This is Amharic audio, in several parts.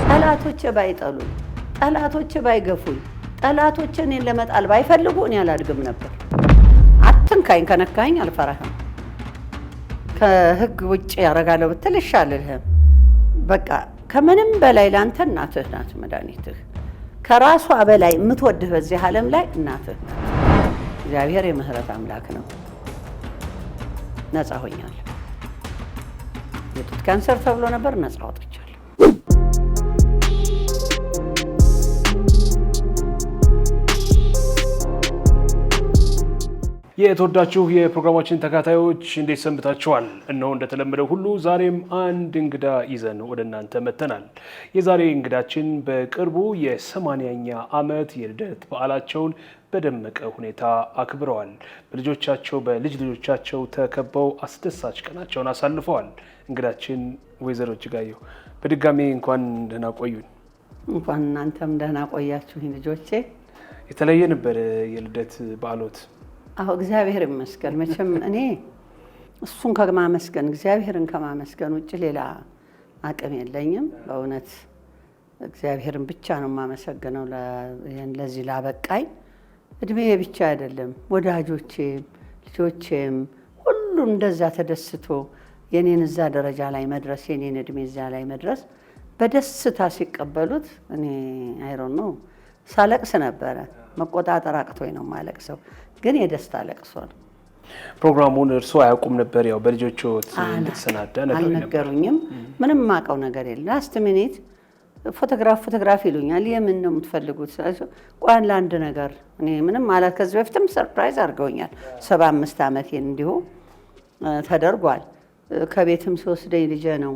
ጠላቶቼ ባይጠሉኝ ጠላቶቼ ባይገፉኝ ጠላቶቼ እኔን ለመጣል ባይፈልጉ እኔ አላድግም ነበር። አትንካኝ ከነካኝ አልፈራህም። ከህግ ውጭ ያረጋለው ብትል ይሻልልህም። በቃ ከምንም በላይ ላንተ እናትህ ናት መድኃኒትህ። ከራሷ በላይ የምትወድህ በዚህ ዓለም ላይ እናትህ ናት። እግዚአብሔር የምህረት አምላክ ነው። ነፃ ሆኛለሁ። የጡት ካንሰር ተብሎ ነበር፣ ነፃ ወጥቻለሁ። የተወዳችሁ የፕሮግራማችን ተከታታዮች እንዴት ሰንብታችኋል? እነሆ እንደተለመደው ሁሉ ዛሬም አንድ እንግዳ ይዘን ወደ እናንተ መጥተናል። የዛሬ እንግዳችን በቅርቡ የ80ኛ ዓመት የልደት በዓላቸውን በደመቀ ሁኔታ አክብረዋል። በልጅ ልጆቻቸው ተከበው አስደሳች ቀናቸውን አሳልፈዋል። እንግዳችን ወይዘሮ እጅጋየሁ በድጋሚ እንኳን ደህና ቆዩን። እንኳን እናንተም ደህና ቆያችሁኝ ልጆቼ። የተለየ ነበር የልደት በዓሎት? አዎ እግዚአብሔር ይመስገን። መቼም እኔ እሱን ከማመስገን እግዚአብሔርን ከማመስገን ውጭ ሌላ አቅም የለኝም። በእውነት እግዚአብሔርን ብቻ ነው የማመሰግነው ለዚህ ላበቃኝ። እድሜ ብቻ አይደለም ወዳጆቼም ልጆቼም ሁሉም እንደዛ ተደስቶ የኔን እዛ ደረጃ ላይ መድረስ የኔን እድሜ እዛ ላይ መድረስ በደስታ ሲቀበሉት እኔ አይሮን ነው ሳለቅስ ነበረ። መቆጣጠር አቅቶኝ ነው ማለቅሰው፣ ግን የደስታ ለቅሶ ነው። ፕሮግራሙን እርሶ አያውቁም ነበር? ያው በልጆቹት እንድትሰናዳ ነገር አልነገሩኝም። ምንም ማቀው ነገር የለም። ላስት ሚኒት ፎቶግራፍ ይሉኛል። የምን ነው የምትፈልጉት? ቆይ ለአንድ ነገር እኔ ምንም ማለት ከዚህ በፊትም ሰርፕራይዝ አድርገውኛል። 75 ዓመቴ እንዲሁ ተደርጓል። ከቤትም ሲወስደኝ ልጄ ነው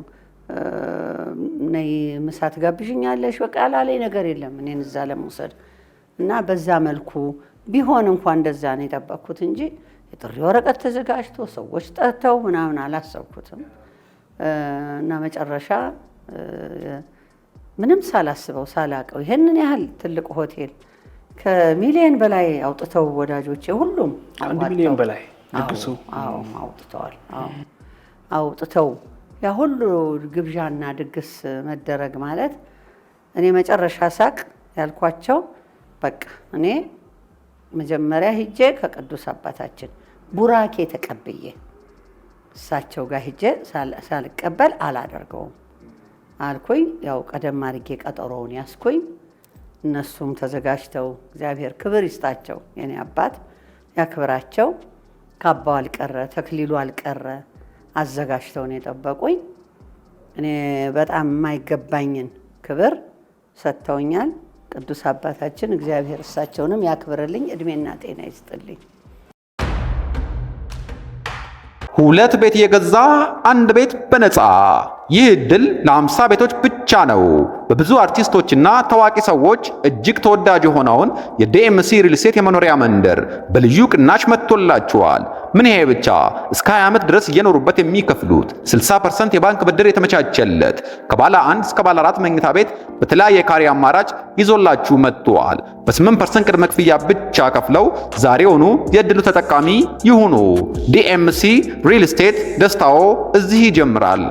ነይ ምሳ ትጋብዥኛለሽ በቃ ያላለኝ ነገር የለም እኔን እዛ ለመውሰድ እና በዛ መልኩ ቢሆን እንኳን እንደዛ ነው የጠበቅኩት እንጂ የጥሪ ወረቀት ተዘጋጅቶ ሰዎች ጠርተው ምናምን አላሰብኩትም። እና መጨረሻ ምንም ሳላስበው ሳላቀው ይሄንን ያህል ትልቅ ሆቴል ከሚሊዮን በላይ አውጥተው ወዳጆቼ ሁሉም 1 ሚሊዮን በላይ ድግሱ አውጥተዋል። አውጥተው ያ ሁሉ ግብዣና ድግስ መደረግ ማለት እኔ መጨረሻ ሳቅ ያልኳቸው በቃ እኔ መጀመሪያ ሂጄ ከቅዱስ አባታችን ቡራኬ ተቀብዬ እሳቸው ጋር ሂጄ ሳልቀበል አላደርገውም አልኩኝ። ያው ቀደም አድርጌ ቀጠሮውን ያስኩኝ። እነሱም ተዘጋጅተው እግዚአብሔር ክብር ይስጣቸው የኔ አባት ያክብራቸው። ካባው አልቀረ ተክሊሉ አልቀረ አዘጋጅተው ነው የጠበቁኝ። እኔ በጣም የማይገባኝን ክብር ሰጥተውኛል። ቅዱስ አባታችን እግዚአብሔር እሳቸውንም ያክብርልኝ፣ እድሜና ጤና ይስጥልኝ። 2 ቤት የገዛ 1 ቤት በነፃ። ይህ እድል ለ50 ቤቶች ብቻ ነው። በብዙ አርቲስቶችና ታዋቂ ሰዎች እጅግ ተወዳጅ የሆነውን የዲኤምሲ ሪል ስቴት የመኖሪያ መንደር በልዩ ቅናሽ መጥቶላችኋል። ምን ይሄ ብቻ! እስከ 20 ዓመት ድረስ እየኖሩበት የሚከፍሉት 60% የባንክ ብድር የተመቻቸለት ከባለ 1 እስከ ባለ 4 መኝታ ቤት በተለያየ ካሬ አማራጭ ይዞላችሁ መጥቷል። በ8% ቅድመ ክፍያ ብቻ ከፍለው ዛሬውኑ የእድሉ ተጠቃሚ ይሁኑ። ዲኤምሲ ሪል ስቴት ደስታው እዚህ ይጀምራል።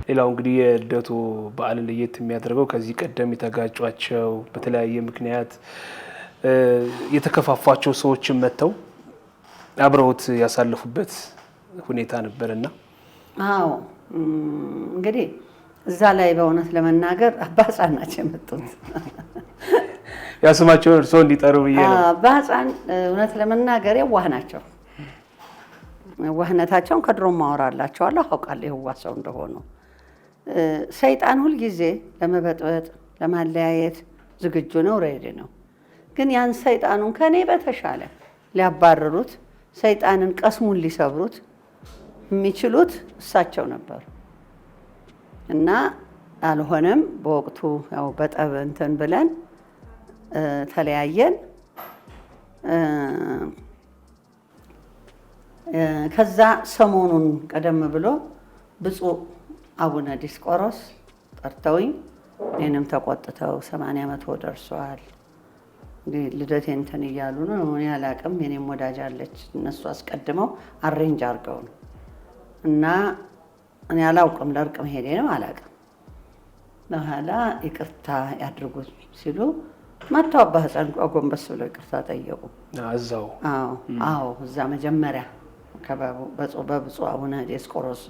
ሌላው እንግዲህ የልደቱ በዓልን ለየት የሚያደርገው ከዚህ ቀደም የተጋጯቸው በተለያየ ምክንያት የተከፋፏቸው ሰዎችን መተው አብረውት ያሳለፉበት ሁኔታ ነበርና አዎ እንግዲህ እዛ ላይ በእውነት ለመናገር አባጻን ናቸው የመጡት። ያስማቸው እርሶ እንዲጠሩ ብዬ ነው። አባጻን እውነት ለመናገር የዋህ ናቸው። ዋህነታቸውን ከድሮም ማወራላቸዋለሁ አውቃለሁ የዋህ ሰው እንደሆኑ። ሰይጣን ሁሉ ጊዜ ለመበጥበጥ ለማለያየት ዝግጁ ነው፣ ሬዲ ነው። ግን ያን ሰይጣኑን ከኔ በተሻለ ሊያባርሩት ሰይጣንን ቀስሙን ሊሰብሩት የሚችሉት እሳቸው ነበሩ እና አልሆነም። በወቅቱ ያው በጠብ እንትን ብለን ተለያየን። ከዛ ሰሞኑን ቀደም ብሎ ብፁዕ አቡነ ዲስቆሮስ ጠርተውኝ እኔንም ተቆጥተው 80 ዓመት ደርሷል ልደቴን እንትን እያሉ ነው። እኔ አላቅም። የኔም ወዳጅ አለች እነሱ አስቀድመው አሬንጅ አድርገው ነው እና እኔ አላውቅም ለእርቅ መሄዴንም አላውቅም። በኋላ ይቅርታ ያድርጉት ሲሉ መጥተው አባ ሕፃን ጎንበስ ብለው ይቅርታ ጠየቁ። እዛው? አዎ እዛ መጀመሪያ በብፁዕ አቡነ ዲዮስቆሮስ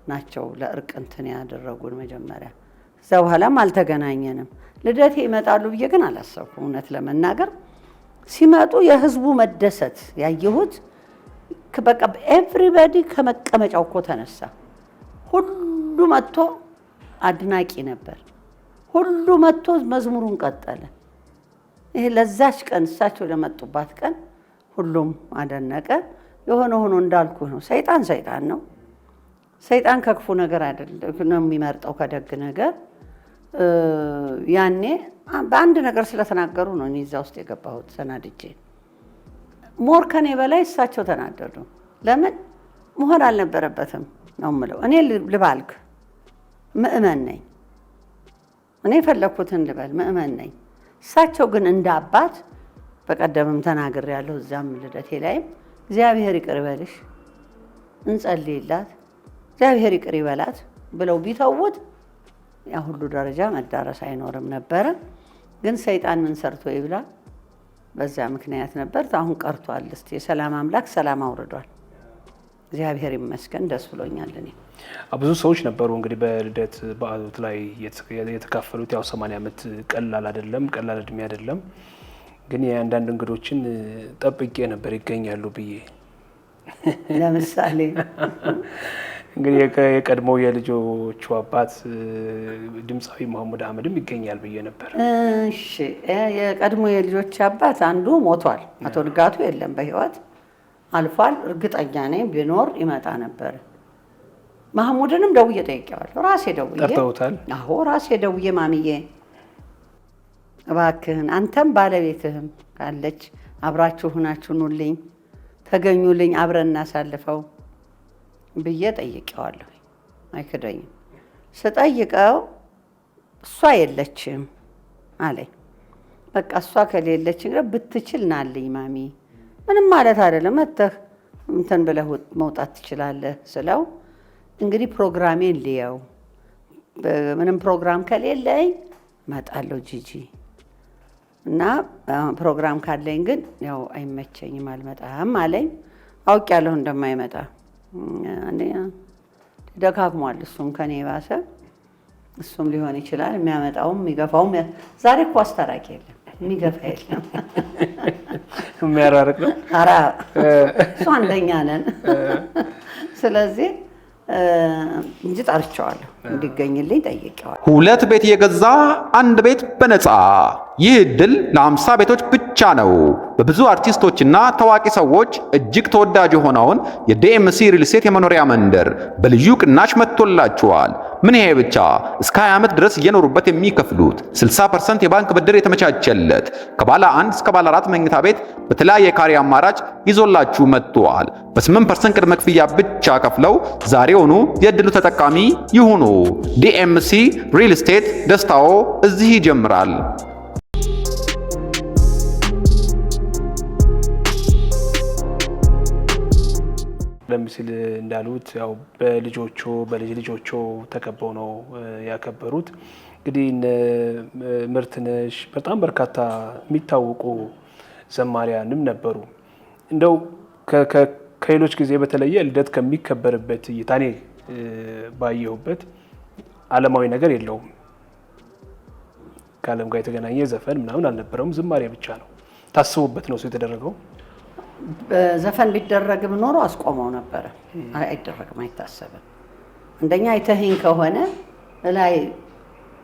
ናቸው ለእርቅ እንትን ያደረጉን መጀመሪያ። እዛ በኋላም አልተገናኘንም። ልደቴ ይመጣሉ ብዬ ግን አላሰብኩም እውነት ለመናገር። ሲመጡ የህዝቡ መደሰት ያየሁት በቃ ኤቭሪባዲ ከመቀመጫው እኮ ተነሳ። ሁሉ መጥቶ አድናቂ ነበር። ሁሉ መጥቶ መዝሙሩን ቀጠለ። ይሄ ለዛች ቀን እሳቸው ለመጡባት ቀን ሁሉም አደነቀ። የሆነ ሆኖ እንዳልኩ ነው። ሰይጣን ነው። ሰይጣን ከክፉ ነገር አይደለም ነው የሚመርጠው ከደግ ነገር። ያኔ በአንድ ነገር ስለተናገሩ ነው እኔ እዛ ውስጥ የገባሁት ተናድጄ። ሞር ከኔ በላይ እሳቸው ተናደዱ። ለምን መሆን አልነበረበትም ነው የምለው። እኔ ልባልክ ምእመን ነኝ። እኔ የፈለኩትን ልበል ምእመን ነኝ። እሳቸው ግን እንደ አባት በቀደምም ተናግሬያለሁ እዛም ልደቴ ላይም እግዚአብሔር ይቅር ይበልሽ እንጸልይላት እግዚአብሔር ይቅር ይበላት ብለው ቢተውት ያ ሁሉ ደረጃ መዳረስ አይኖርም ነበረ። ግን ሰይጣን ምን ሰርቶ ይብላ በዛ ምክንያት ነበር። አሁን ቀርቷል። እስቲ የሰላም አምላክ ሰላም አውርዷል። እግዚአብሔር ይመስገን ደስ ብሎኛል። እኔ ብዙ ሰዎች ነበሩ እንግዲህ በልደት በዓሉት ላይ የተካፈሉት። ያው 80 ዓመት ቀላል አይደለም፣ ቀላል እድሜ አይደለም። ግን የአንዳንድ እንግዶችን ጠብቄ ነበር ይገኛሉ ብዬ። ለምሳሌ እንግዲህ የቀድሞው የልጆቹ አባት ድምፃዊ መሐሙድ አህመድም ይገኛል ብዬ ነበር። እሺ የቀድሞ የልጆች አባት አንዱ ሞቷል። አቶ ንጋቱ የለም በህይወት አልፏል። እርግጠኛ ነኝ ቢኖር ይመጣ ነበር። መሐሙድንም ደውዬ ጠይቄዋለሁ። ራሴ ደውዬ ጠርተውታል? አዎ ራሴ ደውዬ ማሚዬ እባክህን አንተም ባለቤትህም ካለች አብራችሁ ሆናችሁ ኑልኝ፣ ተገኙልኝ፣ አብረን እናሳልፈው ብዬ ጠይቄዋለሁ። አይክደኝም። ስጠይቀው እሷ የለችም አለኝ። በቃ እሷ ከሌለች ብትችል ናልኝ ማሚ፣ ምንም ማለት አይደለም፣ መተህ እንትን ብለህ መውጣት ትችላለህ ስለው እንግዲህ ፕሮግራሜን ልየው፣ ምንም ፕሮግራም ከሌለኝ እመጣለሁ ጂጂ እና ፕሮግራም ካለኝ ግን ያው አይመቸኝም አልመጣም አለኝ። አውቄያለሁ እንደማይመጣ። ደካክሟል። እሱም ከኔ ባሰ እሱም ሊሆን ይችላል የሚያመጣውም የሚገፋውም። ዛሬ እኮ አስታራቂ የለም፣ የሚገፋ የለም፣ የሚያራርቅ ነው። ኧረ እሱ አንደኛ ነን። ስለዚህ እንጂ ጠርቼዋለሁ፣ እንዲገኝልኝ ጠይቄዋለሁ። 2 ቤት የገዛ 1 ቤት በነፃ። ይህ እድል ለ50 ቤቶች ብቻ ነው። በብዙ አርቲስቶችና ታዋቂ ሰዎች እጅግ ተወዳጅ የሆነውን የዲኤምሲ ሪል ስቴት የመኖሪያ መንደር በልዩ ቅናሽ መጥቶላችኋል። ምን ይሄ ብቻ! እስከ 20 ዓመት ድረስ እየኖሩበት የሚከፍሉት 60% የባንክ ብድር የተመቻቸለት ከባለ 1 እስከ ባለ 4 መኝታ ቤት በተለያየ ካሬ አማራጭ ይዞላችሁ መጥቷል። በ8% ቅድመ ክፍያ ብቻ ከፍለው ዛሬውኑ የእድሉ ተጠቃሚ ይሁኑ። ዲኤምሲ ሪል ስቴት ደስታዎ እዚህ ይጀምራል። ቀደም ሲል እንዳሉት ያው በልጆቹ በልጅ ልጆቹ ተከበው ነው ያከበሩት። እንግዲህ ምርትነሽ በጣም በርካታ የሚታወቁ ዘማሪያንም ነበሩ። እንደው ከሌሎች ጊዜ በተለየ ልደት ከሚከበርበት እይታኔ ባየሁበት ዓለማዊ ነገር የለውም። ከዓለም ጋር የተገናኘ ዘፈን ምናምን አልነበረውም። ዝማሬ ብቻ ነው። ታስቡበት ነው የተደረገው። ዘፈን ቢደረግም ኖሮ አስቆመው ነበረ። አይደረግም፣ አይታሰብም። እንደኛ አይተኸኝ ከሆነ ላይ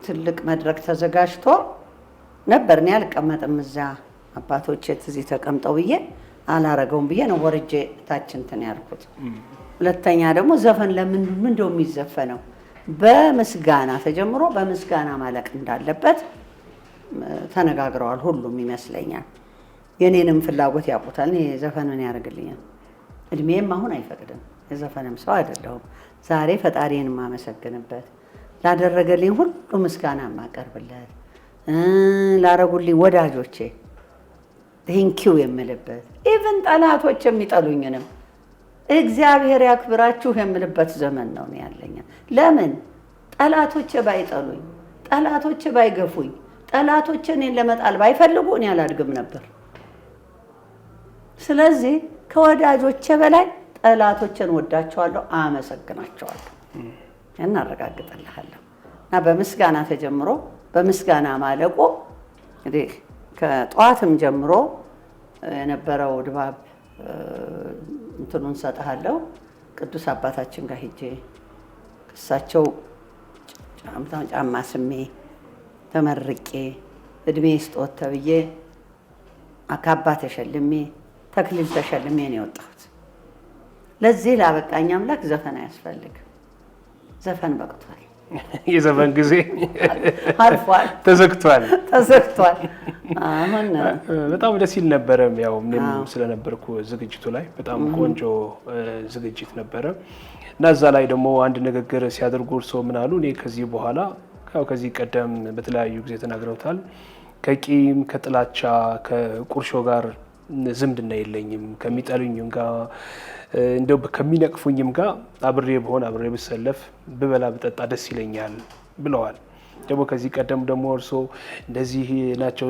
ትልቅ መድረክ ተዘጋጅቶ ነበር። እኔ አልቀመጥም እዛ አባቶቼ እዚህ ተቀምጠው ብዬ አላረገውም ብዬ ነው ወርጄ ታች እንትን ያልኩት። ሁለተኛ ደግሞ ዘፈን ለምን እንደው የሚዘፈነው በምስጋና ተጀምሮ በምስጋና ማለቅ እንዳለበት ተነጋግረዋል ሁሉም ይመስለኛል። የኔንም ፍላጎት ያውቁታል። እኔ ዘፈን ምን ያደርግልኛል? እድሜም አሁን አይፈቅድም። የዘፈንም ሰው አይደለሁም። ዛሬ ፈጣሪን የማመሰግንበት ላደረገልኝ ሁሉ ምስጋና የማቀርብለት ላረጉልኝ ወዳጆቼ ቴንኪው የምልበት ኢቭን ጠላቶች የሚጠሉኝንም እግዚአብሔር ያክብራችሁ የምልበት ዘመን ነው ያለኝ። ለምን ጠላቶቼ ባይጠሉኝ፣ ጠላቶቼ ባይገፉኝ፣ ጠላቶቼ እኔን ለመጣል ባይፈልጉ እኔ አላድግም ነበር። ስለዚህ ከወዳጆቼ በላይ ጠላቶቼን ወዳቸዋለሁ፣ አመሰግናቸዋለሁ። እናረጋግጥልሃለሁ። እና በምስጋና ተጀምሮ በምስጋና ማለቁ እንግዲህ ከጠዋትም ጀምሮ የነበረው ድባብ እንትኑን ሰጥሃለሁ። ቅዱስ አባታችን ጋር ሄጄ እሳቸው ጫማ ስሜ ተመርቄ እድሜ ስጦት ተብዬ ካባ ተሸልሜ ተክሊል ተሸልሜ ነው የወጣሁት። ለዚህ ላበቃኝ አምላክ ዘፈን አያስፈልግም። ዘፈን በቅቷል። የዘፈን ጊዜ አልፏል፣ ተዘግቷል። አሁን በጣም ደስ ይል ነበረ። ያው እኔም ስለነበርኩ ዝግጅቱ ላይ በጣም ቆንጆ ዝግጅት ነበረ እና እዛ ላይ ደግሞ አንድ ንግግር ሲያደርጉ እርስዎ ምን አሉ? እኔ ከዚህ በኋላ ከዚህ ቀደም በተለያዩ ጊዜ ተናግረውታል። ከቂም ከጥላቻ ከቁርሾ ጋር ዝምድና የለኝም። ከሚጠሉኝም ጋር እንደው ከሚነቅፉኝም ጋር አብሬ ብሆን አብሬ ብሰለፍ ብበላ ብጠጣ ደስ ይለኛል ብለዋል። ደግሞ ከዚህ ቀደም ደግሞ እርስዎ እንደዚህ ናቸው፣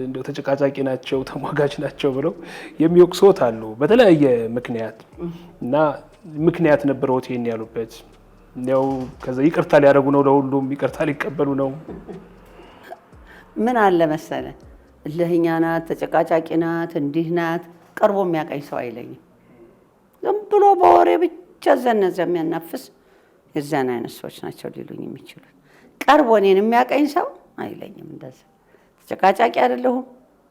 እንደው ተጨቃጫቂ ናቸው፣ ተሟጋች ናቸው ብለው የሚወቅሱት አሉ በተለያየ ምክንያት እና ምክንያት ነበረዎት ይሄን ያሉበት? ያው ከዛ ይቅርታ ሊያደርጉ ነው፣ ለሁሉም ይቅርታ ሊቀበሉ ነው። ምን አለ መሰለ እልህኛ ናት፣ ተጨቃጫቂ ናት፣ እንዲህ ናት፣ ቀርቦ የሚያቀኝ ሰው አይለኝም። ዝም ብሎ በወሬ ብቻ ዘነዘ የሚያናፍስ የዛን አይነት ሰዎች ናቸው ሊሉኝ የሚችሉት። ቀርቦ እኔን የሚያቀኝ ሰው አይለኝም። እንደዛ ተጨቃጫቂ አይደለሁም፣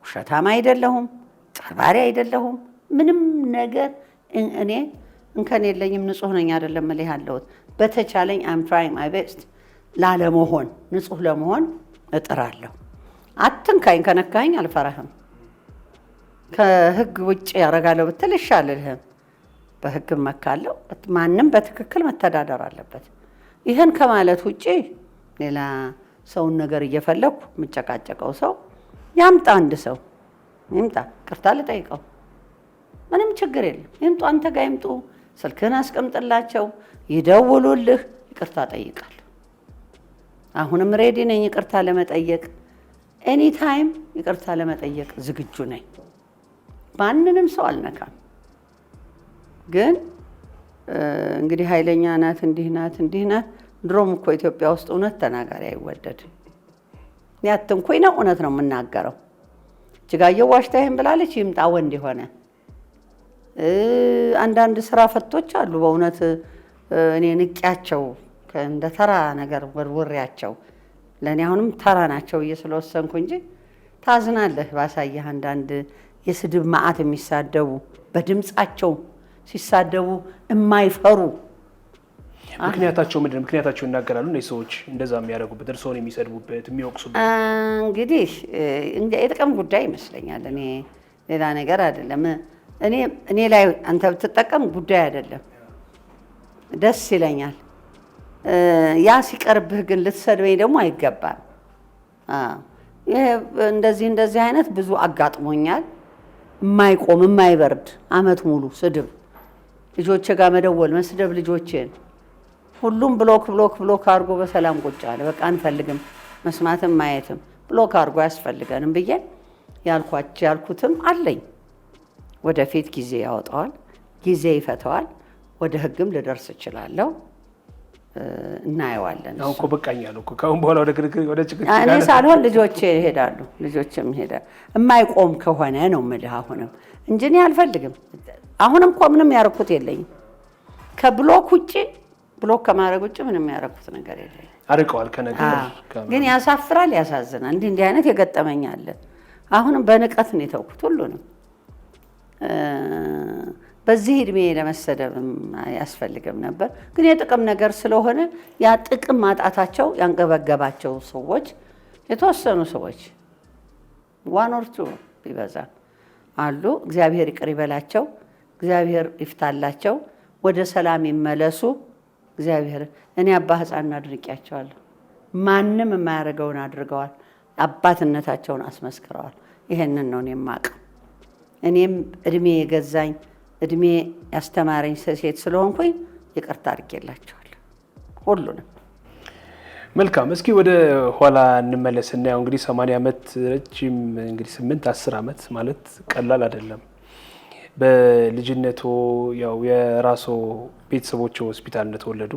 ውሸታም አይደለሁም፣ ጨርባሪ አይደለሁም። ምንም ነገር እኔ እንከን የለኝም፣ ንጹህ ነኝ። አይደለም እልህ ያለሁት በተቻለኝ አም ትራይንግ ማይ ቤስት ላለመሆን ንጹህ ለመሆን እጥራለሁ። አትንካኝ፣ ከነካኝ አልፈራህም። ከህግ ውጭ ያደርጋለሁ ብትል ይሻልልህም። በህግ መካለሁ። ማንም በትክክል መተዳደር አለበት። ይህን ከማለት ውጭ ሌላ ሰውን ነገር እየፈለኩ የምጨቃጨቀው ሰው ያምጣ፣ አንድ ሰው ይምጣ፣ ቅርታ ልጠይቀው፣ ምንም ችግር የለም። ይምጡ፣ አንተ ጋር ይምጡ፣ ስልክህን አስቀምጥላቸው፣ ይደውሉልህ፣ ይቅርታ ጠይቃለሁ። አሁንም ሬዲ ነኝ ይቅርታ ለመጠየቅ። ኤኒ ታይም ይቅርታ ለመጠየቅ ዝግጁ ነኝ። ማንንም ሰው አልነካም። ግን እንግዲህ ኃይለኛ ናት፣ እንዲህ ናት፣ እንዲህ ናት። ድሮም እኮ ኢትዮጵያ ውስጥ እውነት ተናጋሪ አይወደድም። ያትንኩኝ ነው እውነት ነው የምናገረው። እጅጋየሁ ዋሽታ ይሄን ብላለች፣ ይምጣ ወንድ የሆነ አንዳንድ ስራ ፈቶች አሉ። በእውነት እኔ ንቄያቸው እንደ ተራ ነገር ወርወሪያቸው ለእኔ አሁንም ተራ ናቸው ብዬ ስለወሰንኩ እንጂ ታዝናለህ። ባሳየህ አንዳንድ የስድብ መዓት የሚሳደቡ በድምፃቸው ሲሳደቡ የማይፈሩ ምክንያታቸው ምንድን ነው? ምክንያታቸው ይናገራሉ እነዚህ ሰዎች እንደዛ የሚያደርጉበት እርስዎን የሚሰድቡበት የሚወቅሱበት? እንግዲህ የጥቅም ጉዳይ ይመስለኛል። እኔ ሌላ ነገር አይደለም። እኔ ላይ አንተ ብትጠቀም ጉዳይ አይደለም፣ ደስ ይለኛል። ያ ሲቀርብህ ግን ልትሰድበኝ ደግሞ አይገባም። ይሄ እንደዚህ አይነት ብዙ አጋጥሞኛል። የማይቆም የማይበርድ አመት ሙሉ ስድብ፣ ልጆቼ ጋር መደወል፣ መስደብ ልጆቼን። ሁሉም ብሎክ አድርጎ በሰላም ቁጭ አለ። በቃ አንፈልግም መስማትም ማየትም፣ ብሎክ አድርጎ አያስፈልገንም ብዬ ያልኩትም አለኝ። ወደፊት ጊዜ ያወጣዋል፣ ጊዜ ይፈተዋል። ወደ ህግም ልደርስ እችላለሁ። እናየዋለን። አሁን እኮ በቃኛለሁ እኮ ከአሁን በኋላ ወደ ግርግር ወደ ጭቅጭቅ እኔ ሳልሆን ልጆቼ ይሄዳሉ። ልጆችም ይሄዳሉ። የማይቆም ከሆነ ነው የምልህ አሁንም እንጂ እኔ አልፈልግም። አሁንም እኮ ምንም ያደረኩት የለኝም። ከብሎክ ውጭ ብሎክ ከማድረግ ውጭ ምንም ያደረኩት ነገር የለኝም። አርቀዋል ከነገር ግን ያሳፍራል፣ ያሳዝናል። እንዲህ አይነት የገጠመኝ አለ። አሁንም በንቀት ነው የተውኩት ሁሉንም። በዚህ እድሜ ለመሰደብም አያስፈልግም ነበር። ግን የጥቅም ነገር ስለሆነ ያ ጥቅም ማጣታቸው ያንገበገባቸው ሰዎች የተወሰኑ ሰዎች ዋን ኦር ቱ ቢበዛ አሉ። እግዚአብሔር ይቅር ይበላቸው፣ እግዚአብሔር ይፍታላቸው፣ ወደ ሰላም ይመለሱ። እግዚአብሔር እኔ አባ ሕፃን አድርቄያቸዋለሁ። ማንም የማያደርገውን አድርገዋል። አባትነታቸውን አስመስክረዋል። ይሄንን ነው እኔ የማውቀው። እኔም እድሜ የገዛኝ እድሜ ያስተማረኝ ሴት ስለሆንኩኝ ይቅርታ አድርጌላቸዋለሁ ሁሉንም። መልካም። እስኪ ወደ ኋላ እንመለስና ያው እንግዲህ 80 ዓመት ረጅም እንግዲህ 8-10 ዓመት ማለት ቀላል አይደለም። በልጅነቱ ያው የራሶ ቤተሰቦች ሆስፒታል እንደተወለዱ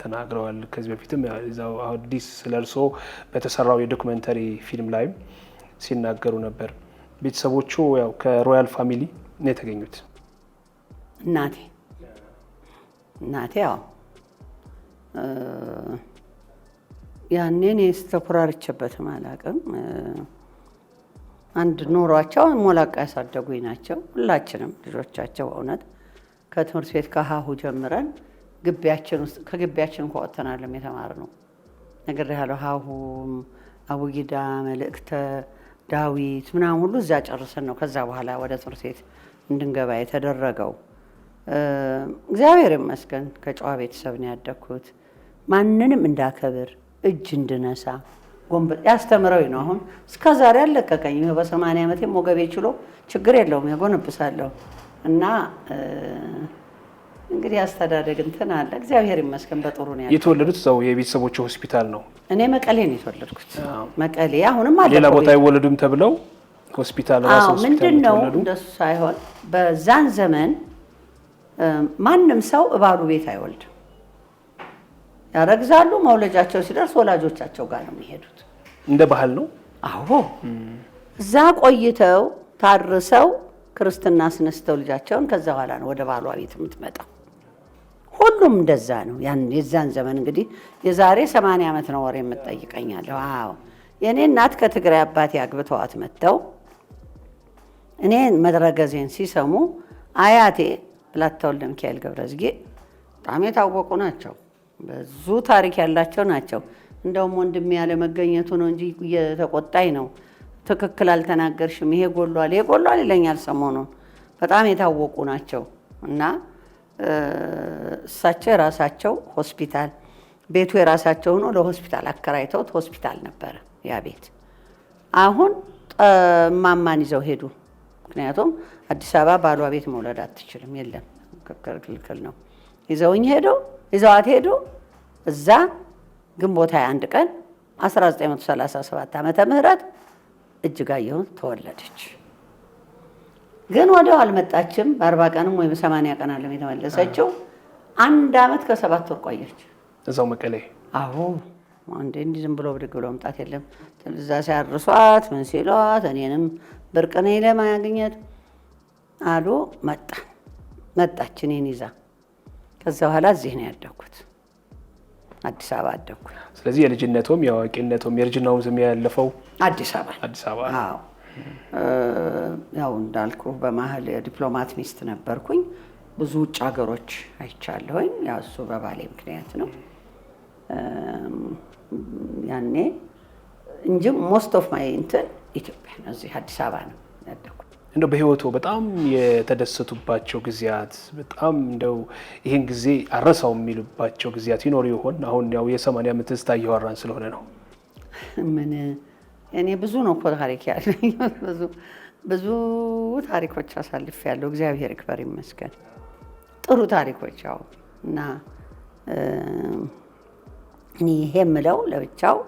ተናግረዋል። ከዚህ በፊትም እዛው አዲስ ስለርሶ በተሰራው የዶክመንተሪ ፊልም ላይም ሲናገሩ ነበር። ቤተሰቦቹ ያው ከሮያል ፋሚሊ ነው የተገኙት። እናቴ ያው ያኔ እኔ ስተኮራርቼበትም አላውቅም። አንድ ኖሯቸው ሞላቃ ያሳደጉኝ ናቸው። ሁላችንም ልጆቻቸው እውነት ከትምህርት ቤት ከሀሁ ጀምረን ግቢያችን ውስጥ ከግቢያችን እንኳ ወጥተናለም የተማርነው ነገር ያለው ሀሁም አቡጊዳ መልእክተ ዳዊት ምናምን ሁሉ እዛ ጨርሰን ነው ከዛ በኋላ ወደ ትምህርት ቤት እንድንገባ የተደረገው። እግዚአብሔር ይመስገን ከጨዋ ቤተሰብ ነው ያደግኩት። ማንንም እንዳከብር እጅ እንድነሳ ጎንበስ ያስተምረው ነው። አሁን እስከ ዛሬ አለቀቀኝ። በ80 ዓመቴ ሞገቤ ችሎ ችግር የለውም ያጎነብሳለሁ። እና እንግዲህ አስተዳደግ እንትን አለ። እግዚአብሔር ይመስገን በጥሩ ነው። የተወለዱት እዛው የቤተሰቦቹ ሆስፒታል ነው? እኔ መቀሌ ነው የተወለድኩት። መቀሌ አሁንም አለ። ሌላ ቦታ አይወለዱም ተብለው ሆስፒታል ራሱ ሆስፒታል ምንድነው እንደሱ ሳይሆን በዛን ዘመን ማንም ሰው እባሉ ቤት አይወልድም። ያረግዛሉ። መውለጃቸው ሲደርስ ወላጆቻቸው ጋር ነው የሚሄዱት። እንደ ባህል ነው። አዎ እዛ ቆይተው ታርሰው ክርስትና አስነስተው ልጃቸውን ከዛ በኋላ ነው ወደ ባሏ ቤት የምትመጣው። ሁሉም እንደዛ ነው። የዛን ዘመን እንግዲህ የዛሬ 80 ዓመት ነው ወሬ የምትጠይቀኛለሁ። አዎ የኔ እናት ከትግራይ አባቴ አግብተዋት መጥተው እኔ መድረገዜን ሲሰሙ አያቴ ብላታ ወልደ ሚካኤል ገብረዝጌ በጣም የታወቁ ናቸው። ብዙ ታሪክ ያላቸው ናቸው። እንደውም ወንድሜ ያለ መገኘቱ ነው እንጂ እየተቆጣኝ ነው። ትክክል አልተናገርሽም፣ ይሄ ጎሏል ይለኛል ሰሞኑን። በጣም የታወቁ ናቸው እና እሳቸው የራሳቸው ሆስፒታል ቤቱ የራሳቸው ሆኖ ለሆስፒታል አከራይተውት ሆስፒታል ነበረ ያ ቤት። አሁን ማማን ይዘው ሄዱ። ምክንያቱም አዲስ አበባ ባሏ ቤት መውለድ አትችልም፣ የለም ክልክል ነው። ይዘዋት ሄዱ። እዛ ግንቦት 21 ቀን 1937 ዓመተ ምህረት እጅጋየሁ ተወለደች። ግን ወዲያው አልመጣችም። በ40 ቀንም ወይም 80 ቀን አለም የተመለሰችው። 1 ዓመት ከ7 ወር ቆየች እዛው መቀሌ። አዎ እንዲህ ዝም ብሎ ብድግ ብሎ መምጣት የለም። እዛ ሲያርሷት ምን ሲሏት እኔንም ብርቅ ነኝ ለማግኘት አሉ። መጣች እኔን ይዛ። ከዛ በኋላ እዚህ ነው ያደግኩት፣ አዲስ አበባ አደግኩ። ስለዚህ የልጅነቱም የአዋቂነቱም የእርጅናውም ዝም ያለፈው አዲስ አበባ። አዎ ያው እንዳልኩ በመሀል የዲፕሎማት ሚስት ነበርኩኝ። ብዙ ውጭ ሀገሮች አይቻለሁኝ። ያው እሱ በባሌ ምክንያት ነው ያኔ እንጂ ሞስት ኦፍ ማይ እንትን ኢትዮጵያ ነው፣ እዚህ አዲስ አበባ ነው ያደግኩት። እንደው በህይወቱ በጣም የተደሰቱባቸው ጊዜያት በጣም እንደው ይሄን ጊዜ አረሳው የሚሉባቸው ጊዜያት ይኖሩ ይሆን? አሁን ያው የ80 ዓመት ትዝታ እያወራን ስለሆነ ነው። ምን እኔ ብዙ ነው እኮ ታሪክ ያለኝ፣ ብዙ ታሪኮች አሳልፌያለሁ። እግዚአብሔር ይክበር ይመስገን። ጥሩ ታሪኮች ያው እና እኔ ይሄ የምለው ለብቻው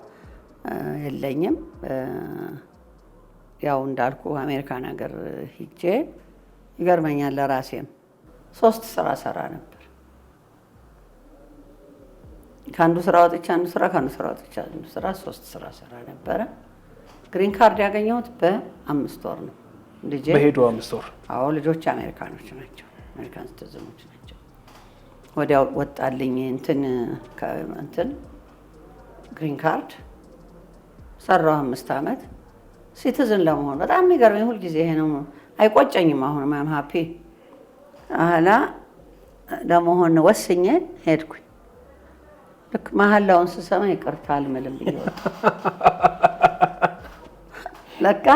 የለኝም። ያው እንዳልኩ አሜሪካን ሀገር ሂጄ ይገርመኛል። ለራሴም 3 ስራ ሰራ ነበር። ከአንዱ ስራ ወጥቼ አንዱ ስራ፣ ከአንዱ ስራ ወጥቼ አንዱ ስራ፣ 3 ስራ ሰራ ነበረ። ግሪን ካርድ ያገኘሁት በ5 ወር ነው። ልጄ በሄዱ 5 ወር። አዎ ልጆች አሜሪካኖች ናቸው፣ አሜሪካን ሲቲዝኖች ናቸው። ወዲያው ወጣልኝ እንትን ግሪን ካርድ ሰራሁ 5 ዓመት ሲቲዝን ለመሆን። በጣም የሚገርመኝ ሁልጊዜ ይሄ ነው። አይቆጨኝም። አሁን ማም ሀፒ አላ ለመሆን ወስኜ ሄድኩኝ። ልክ መሀላውን ስሰማ ይቅርታ አልምልም ብዬ ለካ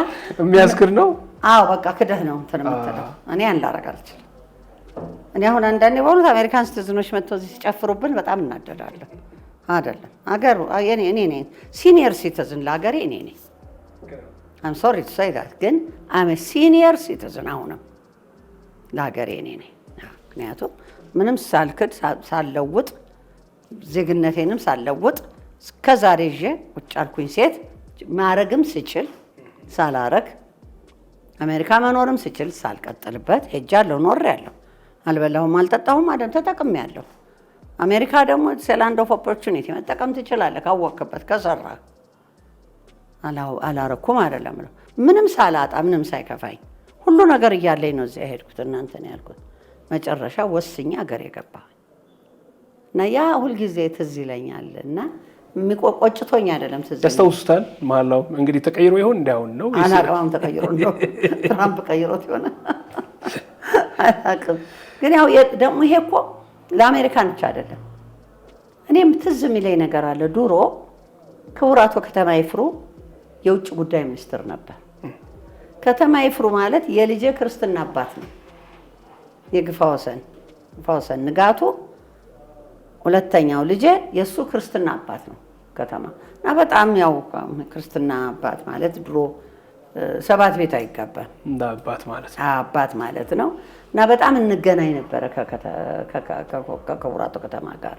የሚያስክር ነው። አዎ በቃ ክደህ ነው እንትን የምትለው። እኔ አንላረግ አልችልም። እኔ አሁን አንዳንዴ በእውነት አሜሪካን ሲቲዝኖች መጥተው እዚህ ሲጨፍሩብን በጣም እናደዳለሁ። አይደለም አገሩ እኔ ነኝ ሲኒየር ሲቲዝን ለሀገሬ እኔ ነኝ። አም ሶሪ ቱ ሴይ ዳት ግን አም ሲኒየር ሲቲዝን። አሁንም ለሀገሬ እኔ ነኝ። ምክንያቱም ምንም ሳልክድ ሳልለውጥ ዜግነቴንም ሳልለውጥ እስከዛሬ ይዤ ቁጭ አልኩኝ ሴት ማረግም ስችል ሳላረግ አሜሪካ መኖርም ስችል ሳልቀጥልበት ሄጃለሁ፣ ኖሬያለሁ። አልበላሁም አልጠጣሁም አይደል፣ ተጠቅሜያለሁ። አሜሪካ ደግሞ ላንድ ኦፍ ኦፖርቹኒቲ መጠቀም ትችላለህ ካወቅክበት ከሰራ። አላረኩም አይደለም ምንም ሳላጣ ምንም ሳይከፋኝ ሁሉ ነገር እያለኝ ነው እዚያ ሄድኩት። እናንተ ነው ያልኩት። መጨረሻ ወስኜ ሀገር የገባሁ እና ያ ሁልጊዜ ትዝ ይለኛል እና ቆጭቶኝ አይደለም ትዝ ይለኛል። ያስታውሱታል? መሀላው እንግዲህ ተቀይሮ ይሆን እንዲያውን ነው አላውቅም። ተቀይሮ ነው ትራምፕ ቀይሮት ይሆነ አላውቅም። ግን ያው ደግሞ ይሄ እኮ ለአሜሪካን ብቻ አይደለም። እኔም ትዝ የሚለኝ ነገር አለ። ድሮ ክቡር አቶ ከተማ ይፍሩ የውጭ ጉዳይ ሚኒስትር ነበር። ከተማ ይፍሩ ማለት የልጄ ክርስትና አባት ነው። የግፋ ወሰን ንጋቱ ሁለተኛው ልጄ የእሱ ክርስትና አባት ነው ከተማ እና በጣም ያው ክርስትና አባት ማለት ድሮ 7 ቤት አይጋባም እንደ አባት ማለት ነው። እና በጣም እንገናኝ ነበረ ከክቡር አቶ ከተማ ጋር።